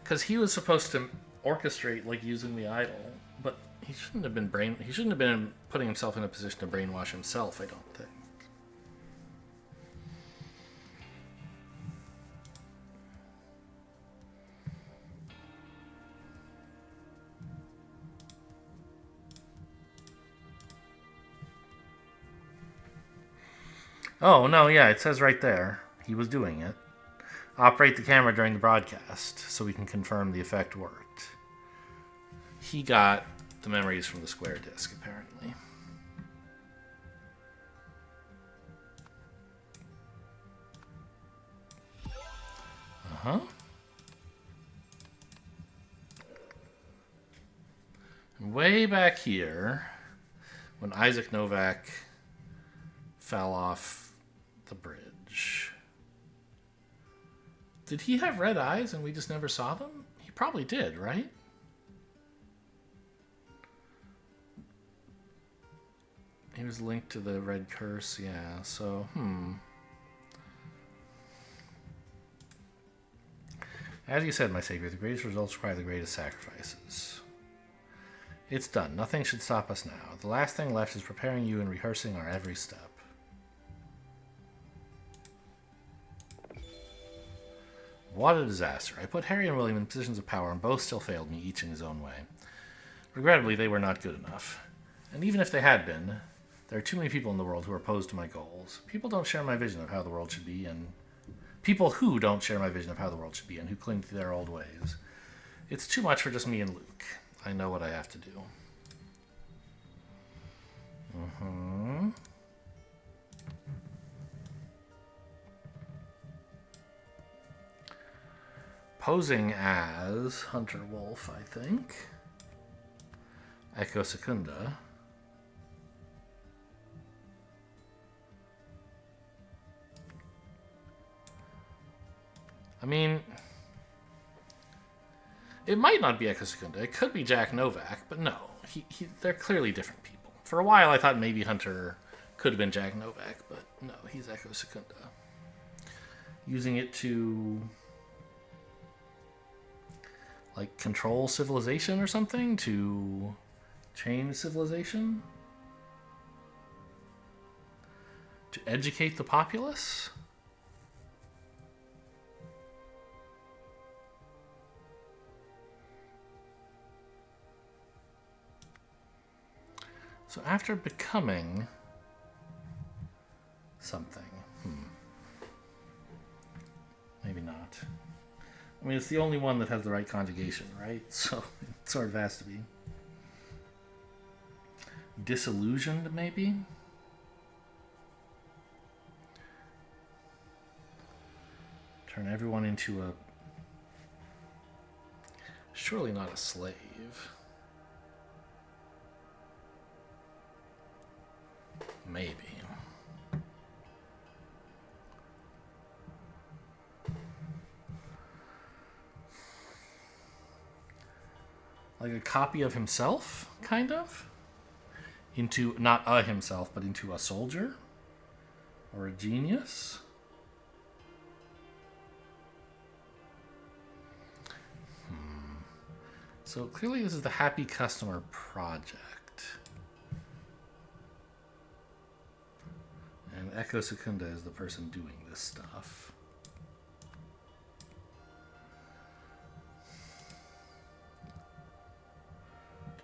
Because he was supposed to orchestrate, like, using the idol, but he shouldn't have been putting himself in a position to brainwash himself, I don't think. Oh, no, yeah, it says right there. He was doing it. Operate the camera during the broadcast so we can confirm the effect worked. He got the memories from the square disk, apparently. Uh-huh. And way back here, when Isaac Novak fell off the bridge... Did he have red eyes and we just never saw them? He probably did, right? He was linked to the red curse, yeah, so, As you said, my savior, the greatest results require the greatest sacrifices. It's done. Nothing should stop us now. The last thing left is preparing you and rehearsing our every step. What a disaster. I put Harry and William in positions of power and both still failed me, each in his own way. Regrettably, they were not good enough. And even if they had been, there are too many people in the world who are opposed to my goals. People don't share my vision of how the world should be, and people who don't share my vision of how the world should be and who cling to their old ways. It's too much for just me and Luke. I know what I have to do. Posing as Hunter Wolf, I think. Echo Secunda. I mean, it might not be Echo Secunda. It could be Jack Novak, but no. They're clearly different people. For a while, I thought maybe Hunter could have been Jack Novak, but no, he's Echo Secunda. Using it to... like, control civilization or something? To change civilization? To educate the populace? So after becoming something, maybe not. I mean, it's the only one that has the right conjugation, right? So it sort of has to be. Disillusioned, maybe? Turn everyone into a... surely not a slave. Maybe. Like a copy of himself, kind of? Into, not a himself, but into a soldier? Or a genius? So clearly this is the Happy Customer Project. Echo Secunda is the person doing this stuff.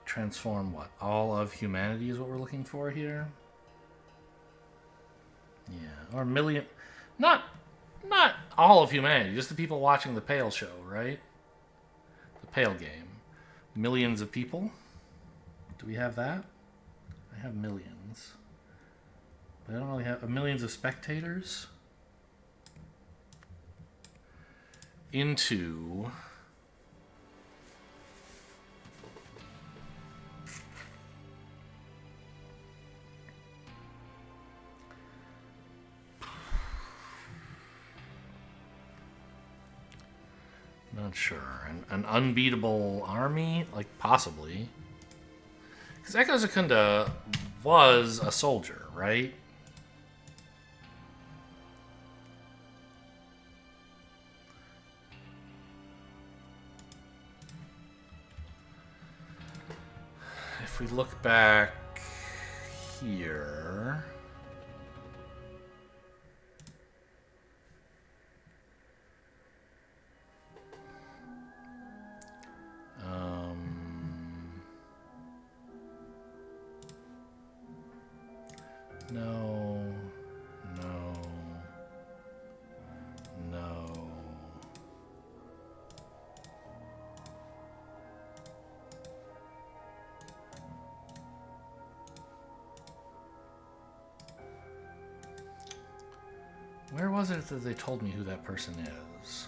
Transform what? All of humanity is what we're looking for here? Yeah, or million... Not all of humanity, just the people watching the Pale show, right? The Pale game. Millions of people? Do we have that? I have millions. But I don't really have... millions of spectators? Into... Not sure. An unbeatable army? Like, possibly. Because Echo Secunda was a soldier, right? If we look back here... No. Where was it that they told me who that person is?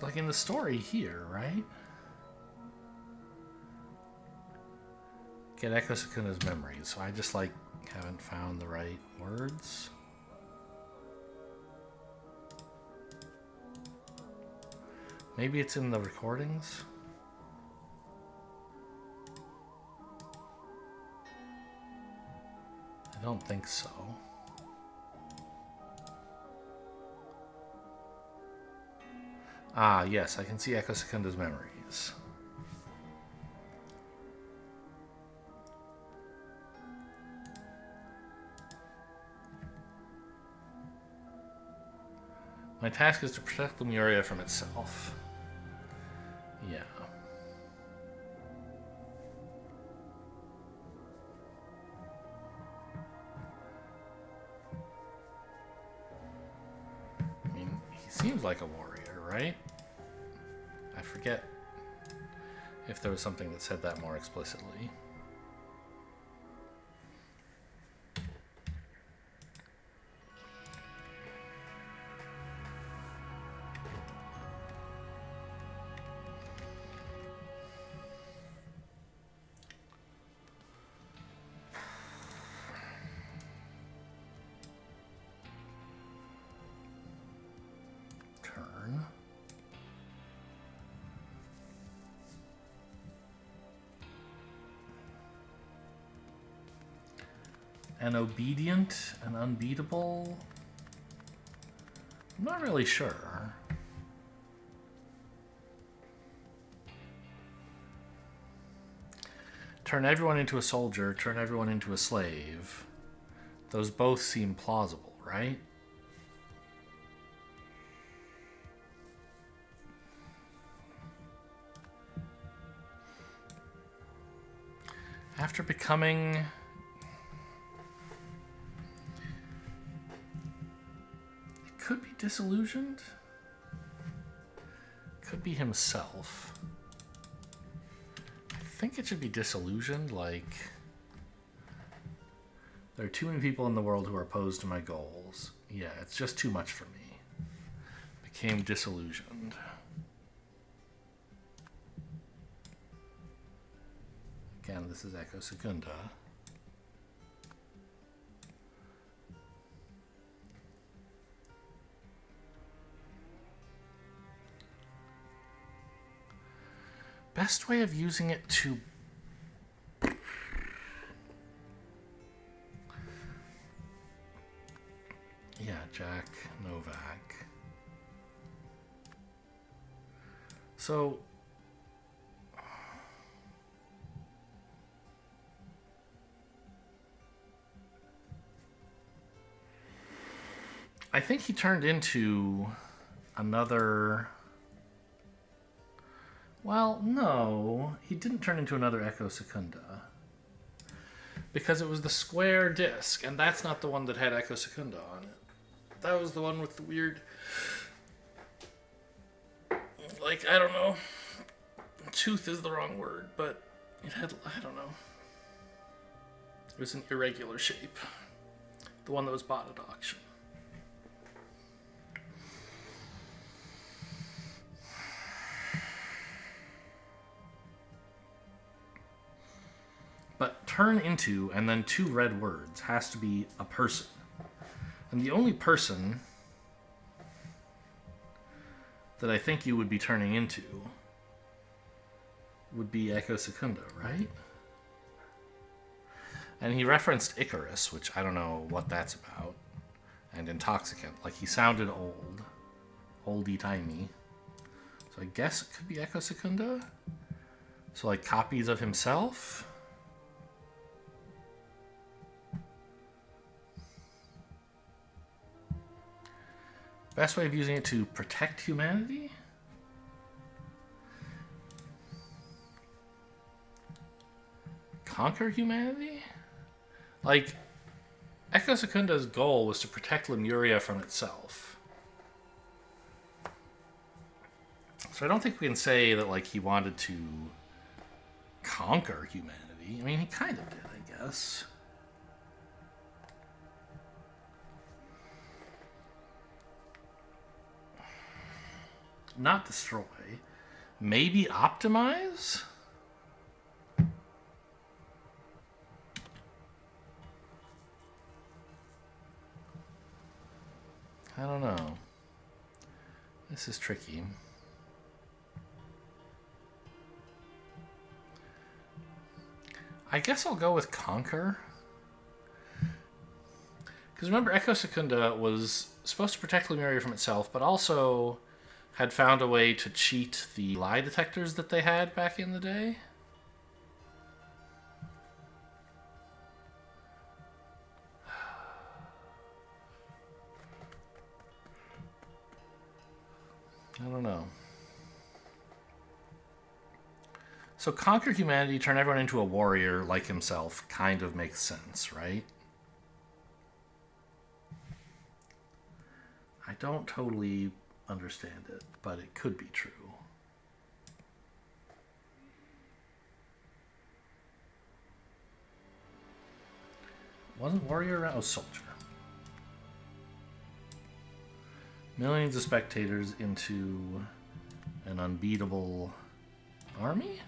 Like in the story here, right? Get Echo Secunda's memories. So I just like haven't found the right words. Maybe it's in the recordings. I don't think so. Ah, yes, I can see Echo Secunda's memories. My task is to protect Lemuria from itself. Yeah. I mean, he seems like a warrior, right? I forget if there was something that said that more explicitly. An obedient, an unbeatable? I'm not really sure. Turn everyone into a soldier, turn everyone into a slave. Those both seem plausible, right? After becoming... Could be disillusioned. Could be himself. I think it should be disillusioned, like... There are too many people in the world who are opposed to my goals. Yeah, it's just too much for me. Became disillusioned. Again, this is Echo Secunda. Best way of using it to Jack Novak. So I think he turned into another... Well, no, he didn't turn into another Echo Secunda. Because it was the square disc, and that's not the one that had Echo Secunda on it. That was the one with the weird... Like, I don't know. Tooth is the wrong word, but it had, I don't know. It was an irregular shape. The one that was bought at auction. But turn into, and then two red words, has to be a person. And the only person that I think you would be turning into would be Echo Secunda, right? And he referenced Icarus, which I don't know what that's about, and Intoxicant. Like, he sounded old. Oldie-timey. So I guess it could be Echo Secunda? So, like, copies of himself? Best way of using it to protect humanity? Conquer humanity? Like, Echo Secunda's goal was to protect Lemuria from itself. So I don't think we can say that, like, he wanted to conquer humanity. I mean, he kind of did, I guess. Not destroy. Maybe optimize? I don't know. This is tricky. I guess I'll go with conquer. Because remember, Echo Secunda was supposed to protect Lemuria from itself, but also had found a way to cheat the lie detectors that they had back in the day. I don't know. So conquer humanity, turn everyone into a warrior like himself, kind of makes sense, right? I don't totally understand it, but it could be true. Wasn't warrior around? Oh, soldier. Millions of spectators into an unbeatable army?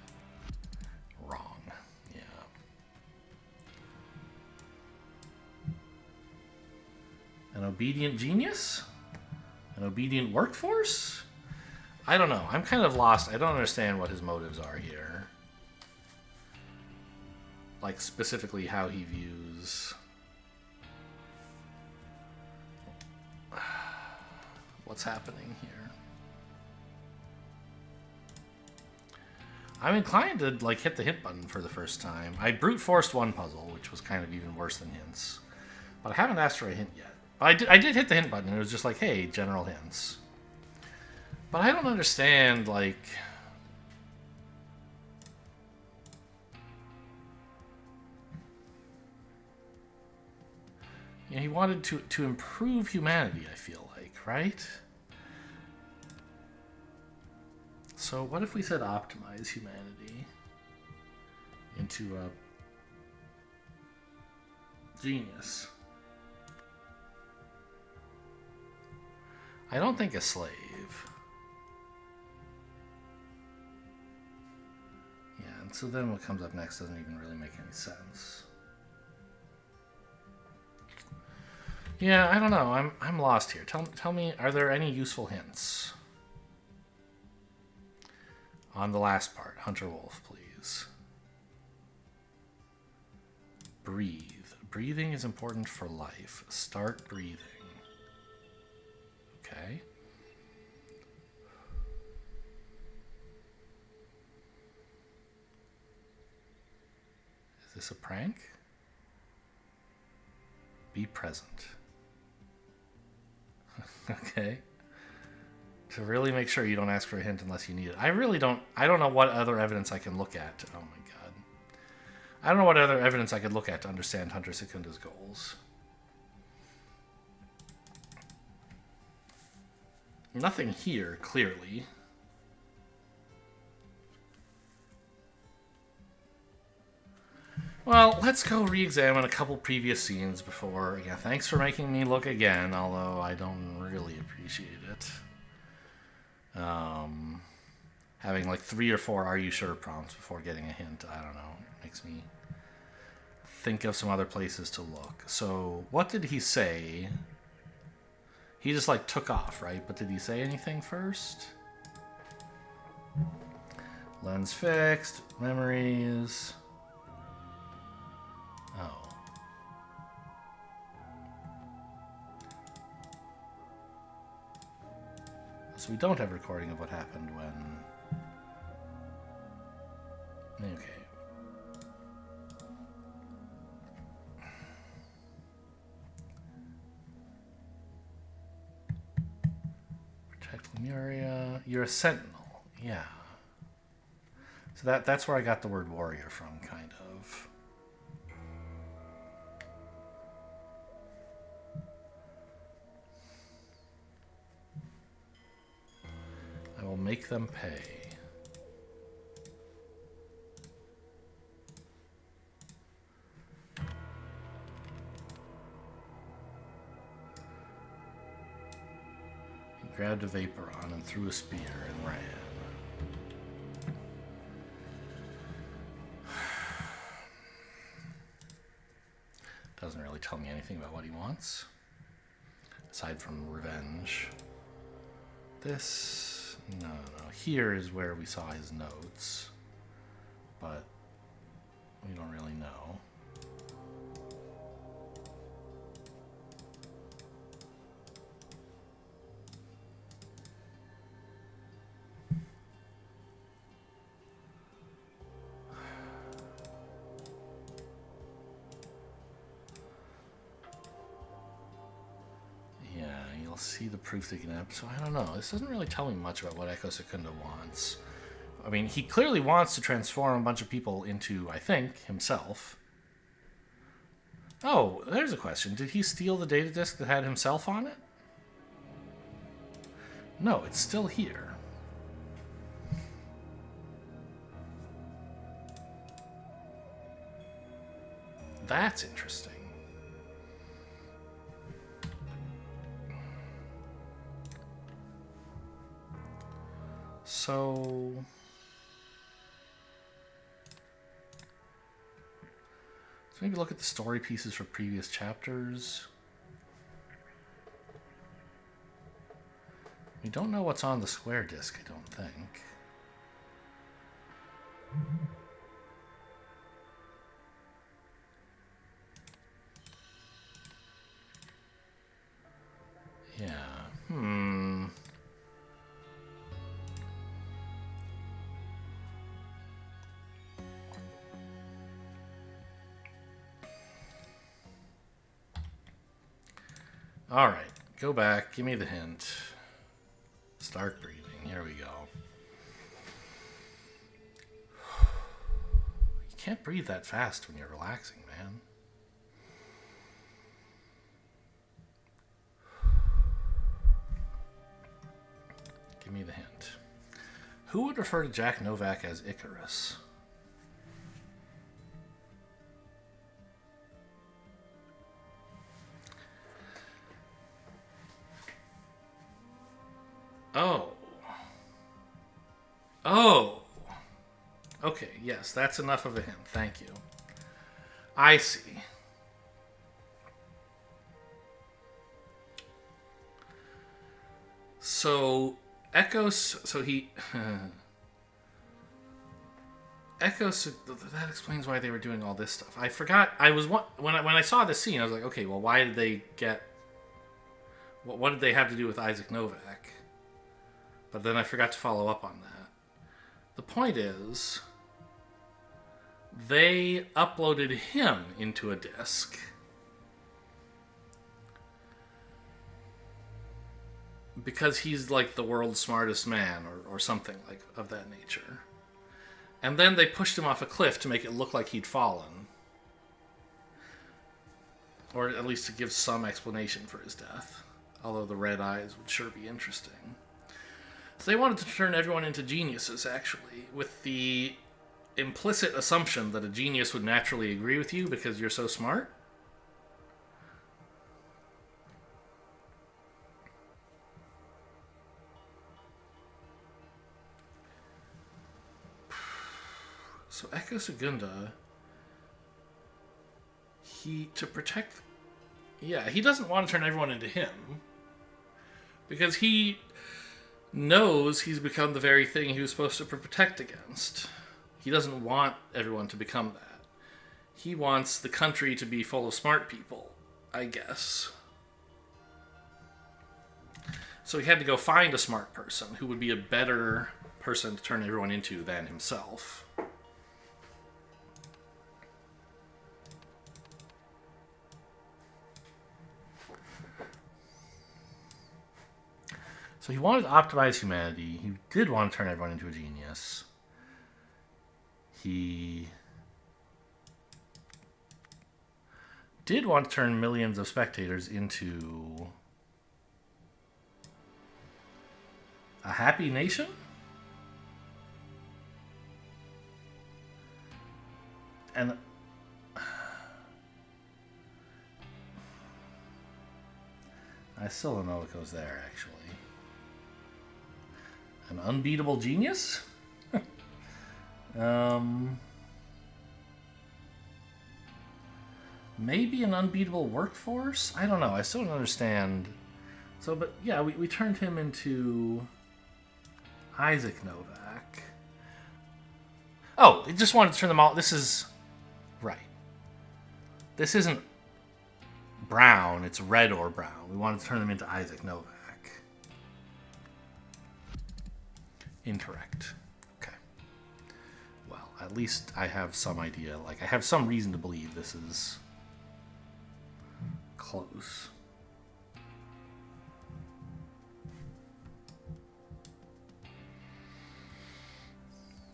Wrong. Yeah. An obedient genius? An obedient workforce? I don't know. I'm kind of lost. I don't understand what his motives are here. Like, specifically how he views... what's happening here. I'm inclined to, like, hit the hint button for the first time. I brute forced one puzzle, which was kind of even worse than hints. But I haven't asked for a hint yet. I did hit the hint button, and it was just like, hey, general hints. But I don't understand, like... You know, he wanted to improve humanity, I feel like, right? So what if we said optimize humanity into a genius? I don't think a slave. Yeah, and so then what comes up next doesn't even really make any sense. Yeah, I don't know. I'm lost here. Tell me, are there any useful hints? On the last part, Hunter Wolf, please. Breathe. Breathing is important for life. Start breathing. Is this a prank? Be present. Okay. To really make sure you don't ask for a hint unless you need it. I don't know what other evidence I can look at. Oh my god. I don't know what other evidence I could look at to understand Hunter Secunda's goals. Nothing here, clearly. Well, let's go re-examine a couple previous scenes before... Yeah, thanks for making me look again, although I don't really appreciate it. Having like 3 or 4 "Are you sure?" prompts before getting a hint, I don't know. Makes me think of some other places to look. So, what did he say? He just like took off, right? But did he say anything first? Lens fixed, memories... Oh. So we don't have a recording of what happened when... Okay. Protect Lemuria. You're a sentinel. Yeah. So that's where I got the word warrior from, kind of. I will make them pay. He grabbed a Vaporon and threw a spear and ran. Doesn't really tell me anything about what he wants, aside from revenge. This... No. Here is where we saw his notes, but we don't really know. See the proof they can have. So I don't know. This doesn't really tell me much about what Echo Secunda wants. I mean, he clearly wants to transform a bunch of people into, I think, himself. Oh, there's a question. Did he steal the data disk that had himself on it? No, it's still here. That's interesting. So maybe look at the story pieces for previous chapters. We don't know what's on the square disk, I don't think. Yeah. All right, go back. Give me the hint. Start breathing. Here we go. You can't breathe that fast when you're relaxing, man. Give me the hint. Who would refer to Jack Novak as Icarus? Oh. Okay, yes, that's enough of a hint. Thank you. I see. So, that explains why they were doing all this stuff. I forgot, when I saw this scene, I was like, okay, well, why did they get... What did they have to do with Isaac Novak? But then I forgot to follow up on that. The point is, they uploaded him into a disk. Because he's like the world's smartest man or something like of that nature. And then they pushed him off a cliff to make it look like he'd fallen. Or at least to give some explanation for his death. Although the red eyes would sure be interesting. So they wanted to turn everyone into geniuses, actually, with the implicit assumption that a genius would naturally agree with you because you're so smart. So Echo Segunda, he doesn't want to turn everyone into him. Because he knows he's become the very thing he was supposed to protect against. He doesn't want everyone to become that. He wants the country to be full of smart people, I guess. So he had to go find a smart person who would be a better person to turn everyone into than himself. So he wanted to optimize humanity. He did want to turn everyone into a genius. He did want to turn millions of spectators into a happy nation? And I still don't know what goes there, actually. An unbeatable genius? Maybe an unbeatable workforce? I don't know. I still don't understand. So, but yeah, we turned him into Isaac Novak. Oh, he just wanted to turn them all. This is right. This isn't brown. It's red or brown. We wanted to turn them into Isaac Novak. Incorrect. Okay. Well, at least I have some idea. Like, I have some reason to believe this is close.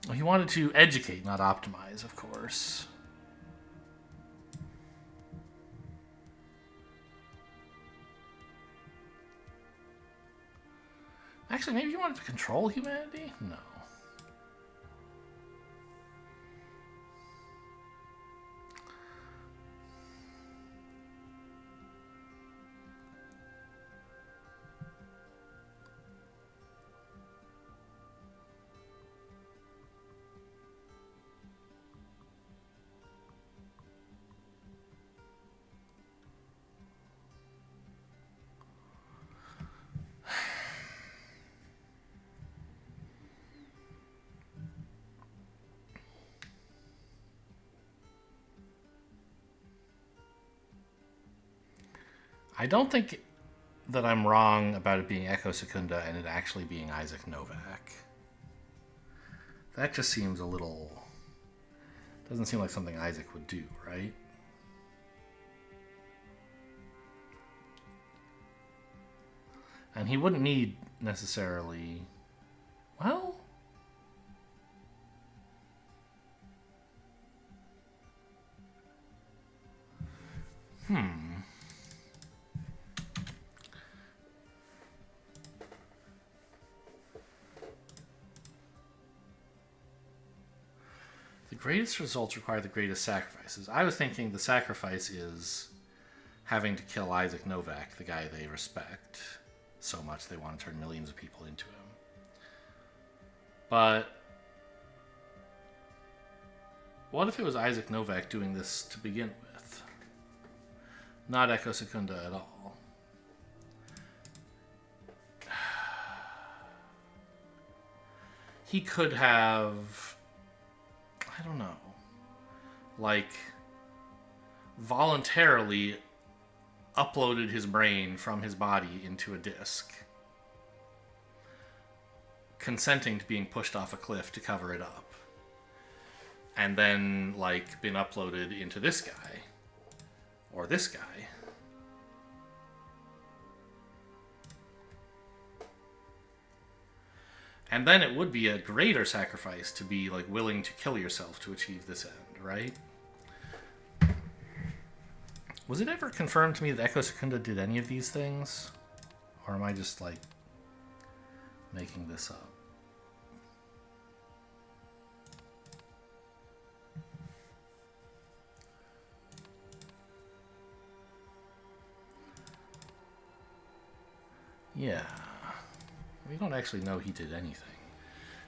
Well, he wanted to educate, not optimize, of course. Actually, maybe he wanted to control humanity? No. I don't think that I'm wrong about it being Echo Secunda and it actually being Isaac Novak. That just seems a little... doesn't seem like something Isaac would do, right? And he wouldn't need necessarily... well... The greatest results require the greatest sacrifices. I was thinking the sacrifice is having to kill Isaac Novak, the guy they respect so much they want to turn millions of people into him. But what if it was Isaac Novak doing this to begin with? Not Echo Secunda at all. He could have... I don't know. Like, voluntarily uploaded his brain from his body into a disk, consenting to being pushed off a cliff to cover it up. and then like been uploaded into this guy or this guy. And then it would be a greater sacrifice to be like willing to kill yourself to achieve this end, right? Was it ever confirmed to me that Echo Secunda did any of these things? Or am I just like making this up? Yeah. We don't actually know he did anything.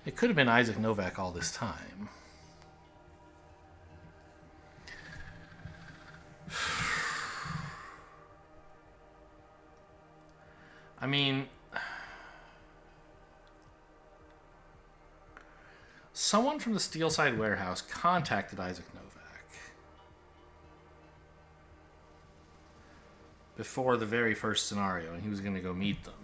It could have been Isaac Novak all this time. I mean, someone from the Steelside warehouse contacted Isaac Novak before the very first scenario, and he was going to go meet them.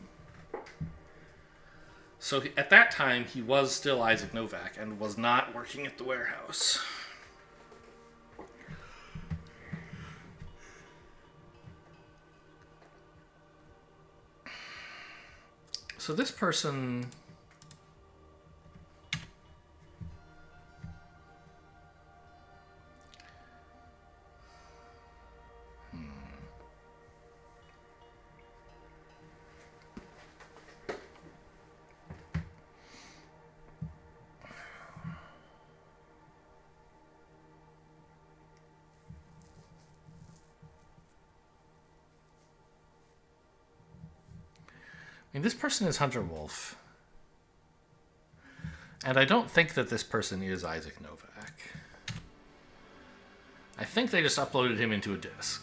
So at that time, he was still Isaac Novak and was not working at the warehouse. So this person... I mean, this person is Hunter Wolf. And I don't think that this person is Isaac Novak. I think they just uploaded him into a disk.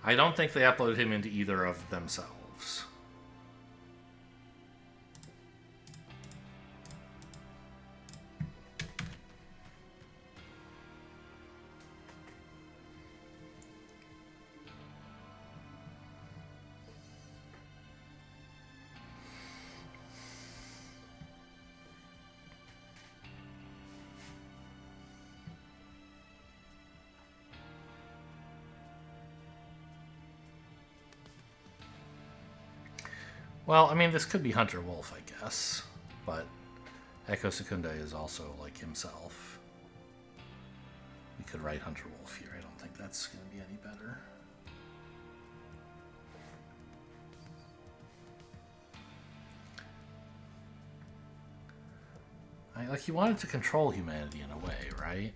I don't think they uploaded him into either of themselves. Well, I mean, this could be Hunter Wolf, I guess, but Echo Secunda is also like himself. We could write Hunter Wolf here. I don't think that's going to be any better. Like, he wanted to control humanity in a way, right?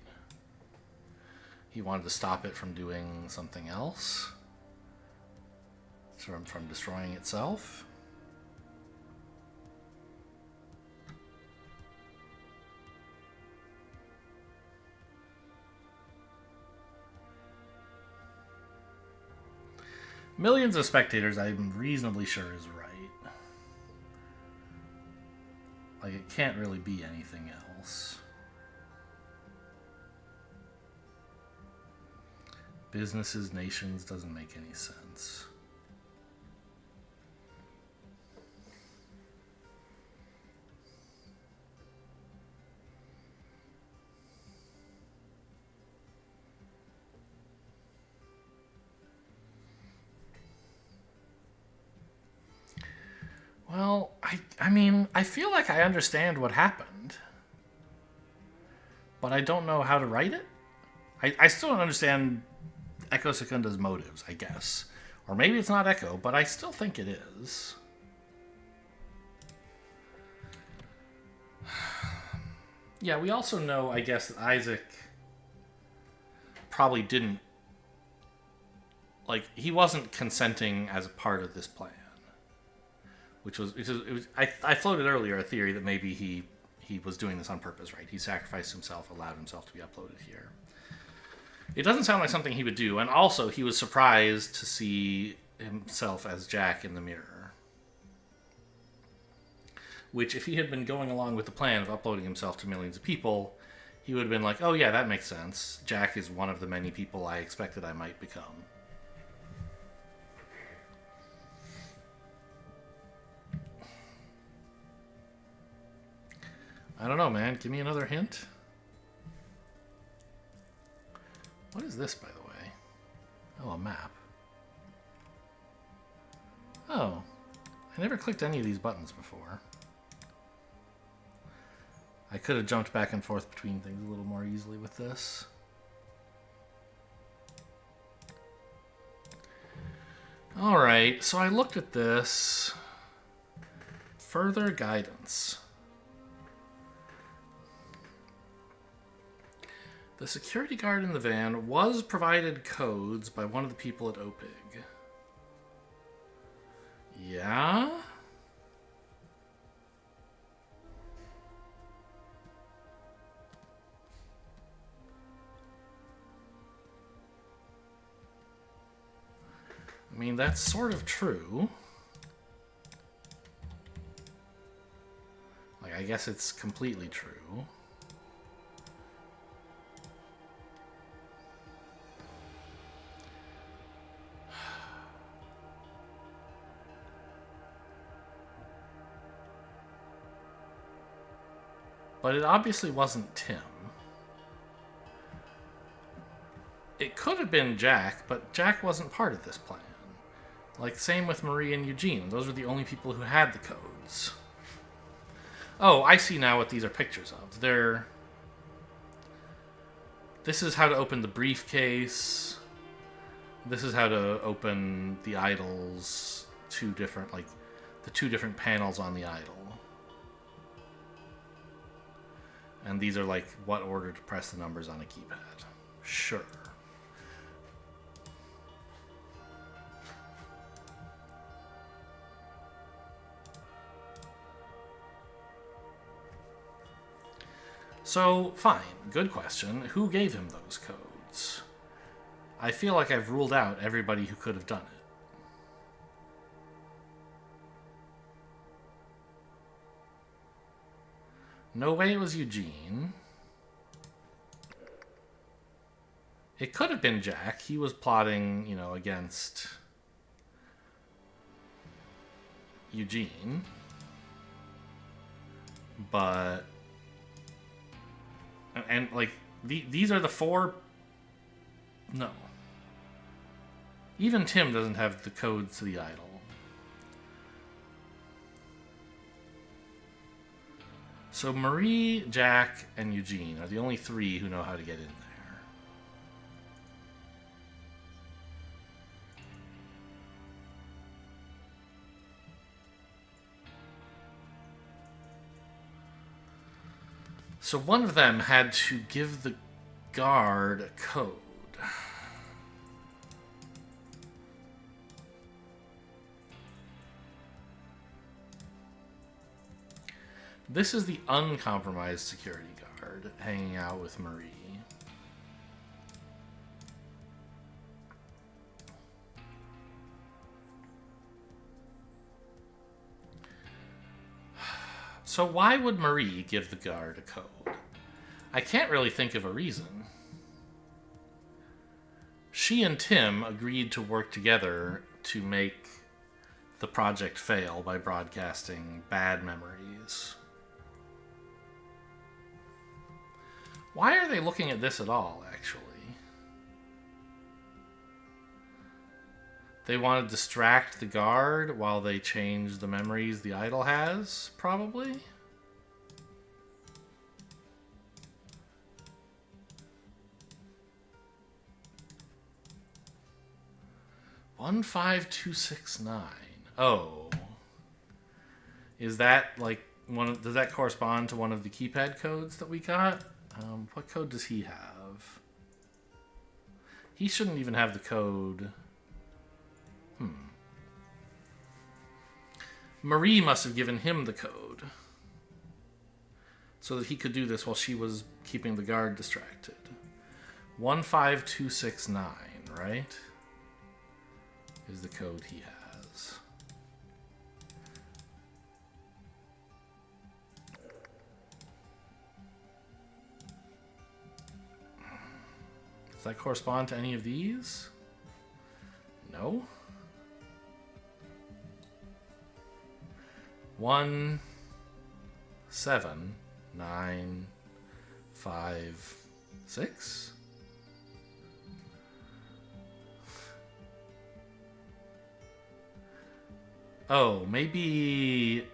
He wanted to stop it from doing something else, from destroying itself. Millions of spectators, I'm reasonably sure, is right. Like, it can't really be anything else. Businesses, nations, doesn't make any sense. Well, I mean, I feel like I understand what happened, but I don't know how to write it. I still don't understand Echo Secunda's motives, I guess. Or maybe it's not Echo, but I still think it is. Yeah, we also know, I guess, that Isaac probably didn't... Like, he wasn't consenting as a part of this plan. I floated earlier a theory that maybe he was doing this on purpose, right? He sacrificed himself, allowed himself to be uploaded here. It doesn't sound like something he would do, and also he was surprised to see himself as Jack in the mirror. Which, if he had been going along with the plan of uploading himself to millions of people, he would have been like, oh yeah, that makes sense. Jack is one of the many people I expected I might become. I don't know, man. Give me another hint. What is this, by the way? Oh, a map. Oh, I never clicked any of these buttons before. I could have jumped back and forth between things a little more easily with this. Alright, so I looked at this. Further guidance. The security guard in the van was provided codes by one of the people at OPIG. Yeah? I mean, that's sort of true. Like, I guess it's completely true. But it obviously wasn't Tim. It could have been Jack, but Jack wasn't part of this plan. Like, same with Marie and Eugene. Those were the only people who had the codes. Oh, I see now what these are pictures of. This is how to open the briefcase. This is how to open the idols. The two different panels on the idol. And these are like what order to press the numbers on a keypad. Sure. So, fine. Good question. Who gave him those codes? I feel like I've ruled out everybody who could have done it. No way it was Eugene. It could have been Jack. He was plotting, against Eugene. But... And, these are the four... No. Even Tim doesn't have the codes to the idol. So Marie, Jack, and Eugene are the only three who know how to get in there. So one of them had to give the guard a code. This is the uncompromised security guard hanging out with Marie. So why would Marie give the guard a code? I can't really think of a reason. She and Tim agreed to work together to make the project fail by broadcasting bad memories. Why are they looking at this at all, actually? They want to distract the guard while they change the memories the idol has, probably? One 15269. Oh. Is that like does that correspond to one of the keypad codes that we got? What code does he have? He shouldn't even have the code. Marie must have given him the code so that he could do this while she was keeping the guard distracted. 15269, right? Is the code he has. Does that correspond to any of these? No. 1 7 9 5 6. Oh, maybe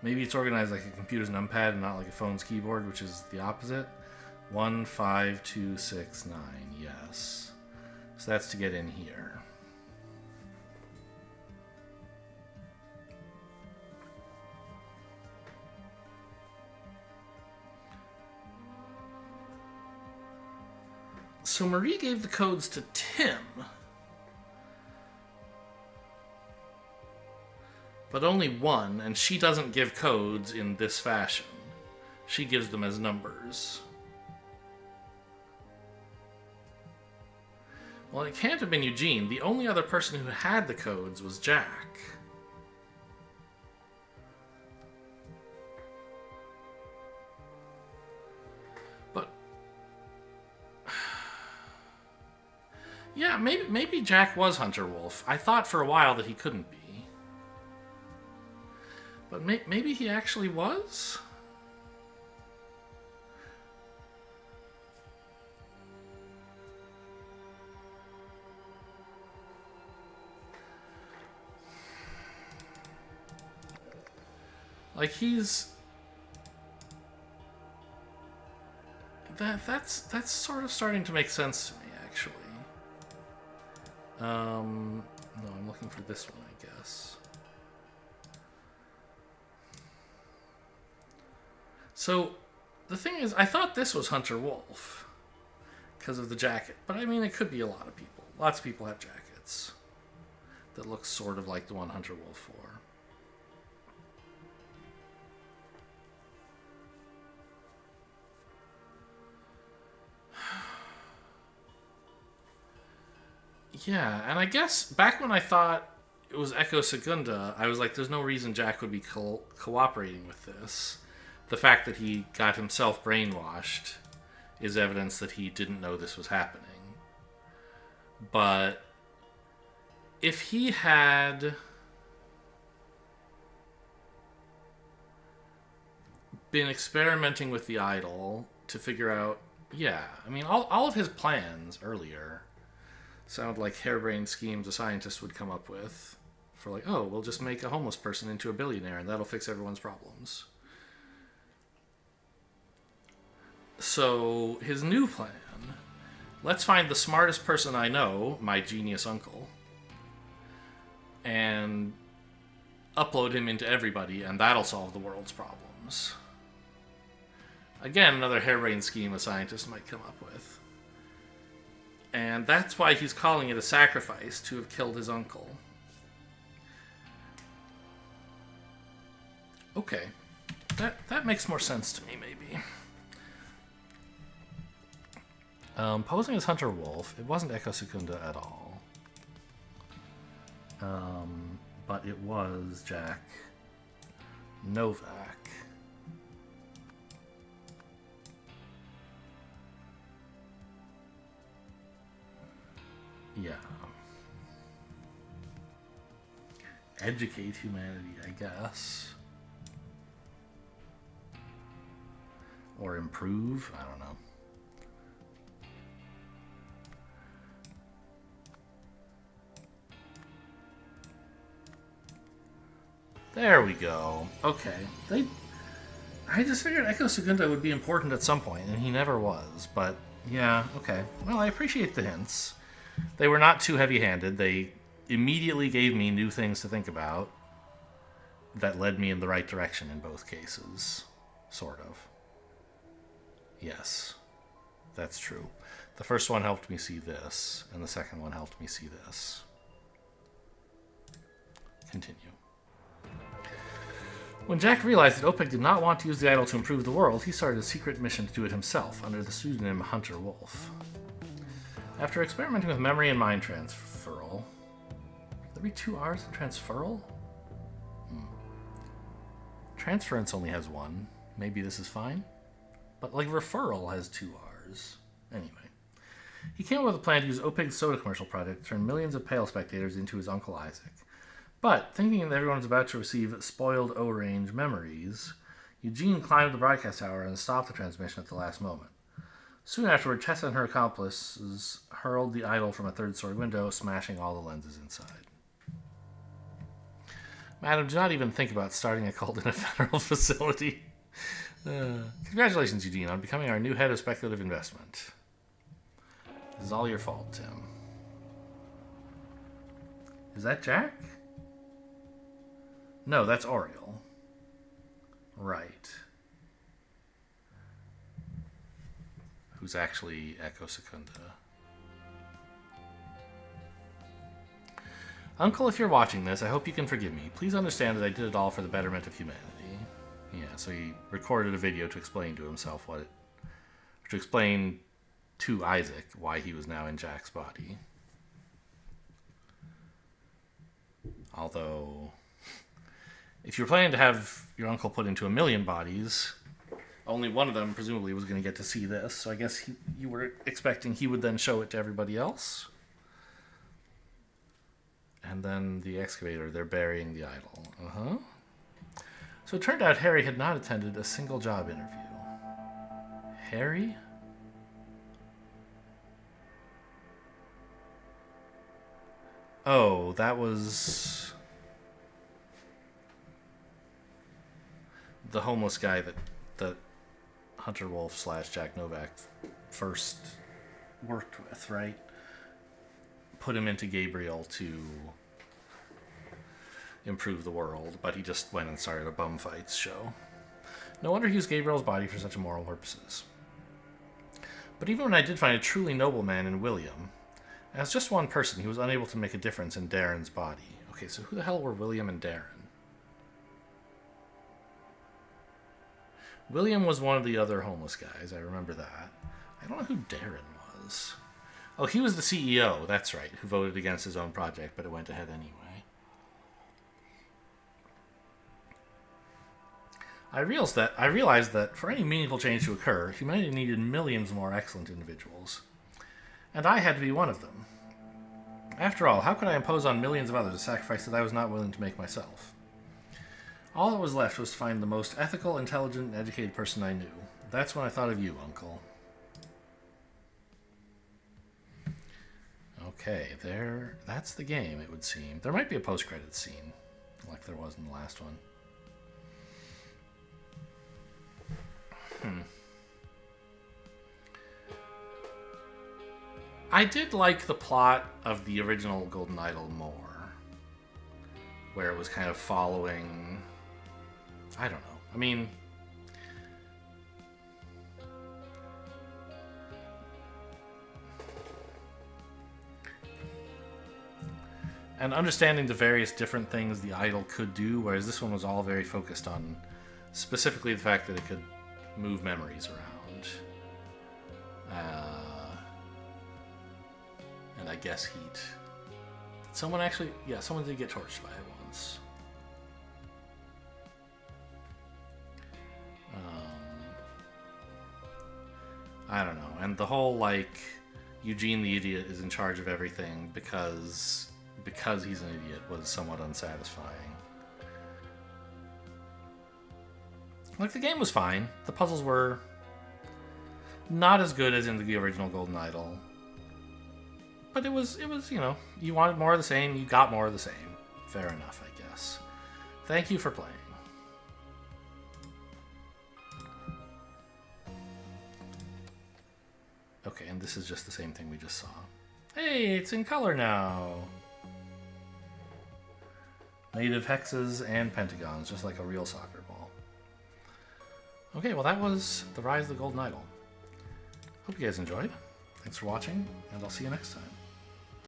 it's organized like a computer's numpad and not like a phone's keyboard, which is the opposite. 1, 5, 2, 6, 9. Yes. So that's to get in here. So Marie gave the codes to Tim. But only one, and she doesn't give codes in this fashion. She gives them as numbers. Well, it can't have been Eugene. The only other person who had the codes was Jack. But yeah, maybe Jack was Hunter Wolf. I thought for a while that he couldn't be. But maybe he actually was? Like he's... That's sort of starting to make sense to me, actually. No, I'm looking for this one, I guess. So, the thing is, I thought this was Hunter Wolf because of the jacket. But I mean, it could be a lot of people. Lots of people have jackets that look sort of like the one Hunter Wolf wore. Yeah, and I guess back when I thought it was Echo Segunda, I was like, there's no reason Jack would be cooperating with this. The fact that he got himself brainwashed is evidence that he didn't know this was happening. But if he had been experimenting with the idol to figure out, yeah, I mean, all of his plans earlier sound like harebrained schemes a scientist would come up with for like, oh, we'll just make a homeless person into a billionaire and that'll fix everyone's problems. So his new plan, let's find the smartest person I know, my genius uncle, and upload him into everybody, and that'll solve the world's problems. Again, another harebrained scheme a scientist might come up with. And that's why he's calling it a sacrifice to have killed his uncle. Okay. That makes more sense to me, maybe. Posing as Hunter Wolf, it wasn't Echo Segunda at all. But it was Jack Novak. Yeah. Educate humanity, I guess. Or improve, I don't know. There we go. Okay. I just figured Echo Segunda would be important at some point, and he never was. But, yeah, okay. Well, I appreciate the hints. They were not too heavy-handed. They immediately gave me new things to think about that led me in the right direction in both cases. Sort of. Yes. That's true. The first one helped me see this, and the second one helped me see this. Continue. When Jack realized that OPEC did not want to use the idol to improve the world, he started a secret mission to do it himself, under the pseudonym Hunter Wolf. After experimenting with memory and mind transferal... Would there be 2 R's in transferal? Transference only has 1. Maybe this is fine? But, like, referral has 2 R's. Anyway. He came up with a plan to use OPEC's soda commercial project to turn millions of Pale spectators into his Uncle Isaac. But, thinking that everyone was about to receive spoiled O-range memories, Eugene climbed the broadcast tower and stopped the transmission at the last moment. Soon afterward, Tessa and her accomplices hurled the idol from a third-story window, smashing all the lenses inside. Madam, do not even think about starting a cult in a federal facility. Congratulations, Eugene, on becoming our new head of speculative investment. This is all your fault, Tim. Is that Jack? No, that's Oriel. Right. Who's actually Echo Secunda. Uncle, if you're watching this, I hope you can forgive me. Please understand that I did it all for the betterment of humanity. Yeah, so he recorded a video to explain to himself to explain to Isaac why he was now in Jack's body. Although, if you're planning to have your uncle put into 1,000,000 bodies, only one of them presumably was going to get to see this. So I guess you were expecting he would then show it to everybody else. And then the excavator, they're burying the idol. Uh-huh. So it turned out Harry had not attended a single job interview. Harry? Oh, that was the homeless guy that Hunter Wolf / Jack Novak first worked with, right? Put him into Gabriel to improve the world, but he just went and started a bum fights show. No wonder he used Gabriel's body for such immoral purposes. But even when I did find a truly noble man in William, as just one person, he was unable to make a difference in Darren's body. Okay, so who the hell were William and Darren? William was one of the other homeless guys, I remember that. I don't know who Darren was. Oh, he was the CEO, that's right, who voted against his own project, but it went ahead anyway. I realized that for any meaningful change to occur, humanity needed millions more excellent individuals. And I had to be one of them. After all, how could I impose on millions of others a sacrifice that I was not willing to make myself? All that was left was to find the most ethical, intelligent, and educated person I knew. That's when I thought of you, Uncle. Okay, that's the game, it would seem. There might be a post-credits scene, like there was in the last one. I did like the plot of the original Golden Idol more, where it was kind of following, I don't know. I mean, and understanding the various different things the idol could do, whereas this one was all very focused on specifically the fact that it could move memories around. And I guess heat. Did someone actually... Yeah, someone did get torched by it once. I don't know. And the whole, like, Eugene the idiot is in charge of everything because he's an idiot was somewhat unsatisfying. Like, the game was fine. The puzzles were not as good as in the original Golden Idol. But it was, you know, you wanted more of the same, you got more of the same. Fair enough, I guess. Thank you for playing. Okay, and this is just the same thing we just saw. Hey, it's in color now! Native hexes and pentagons, just like a real soccer ball. Okay, well that was The Rise of the Golden Idol. Hope you guys enjoyed. Thanks for watching, and I'll see you next time.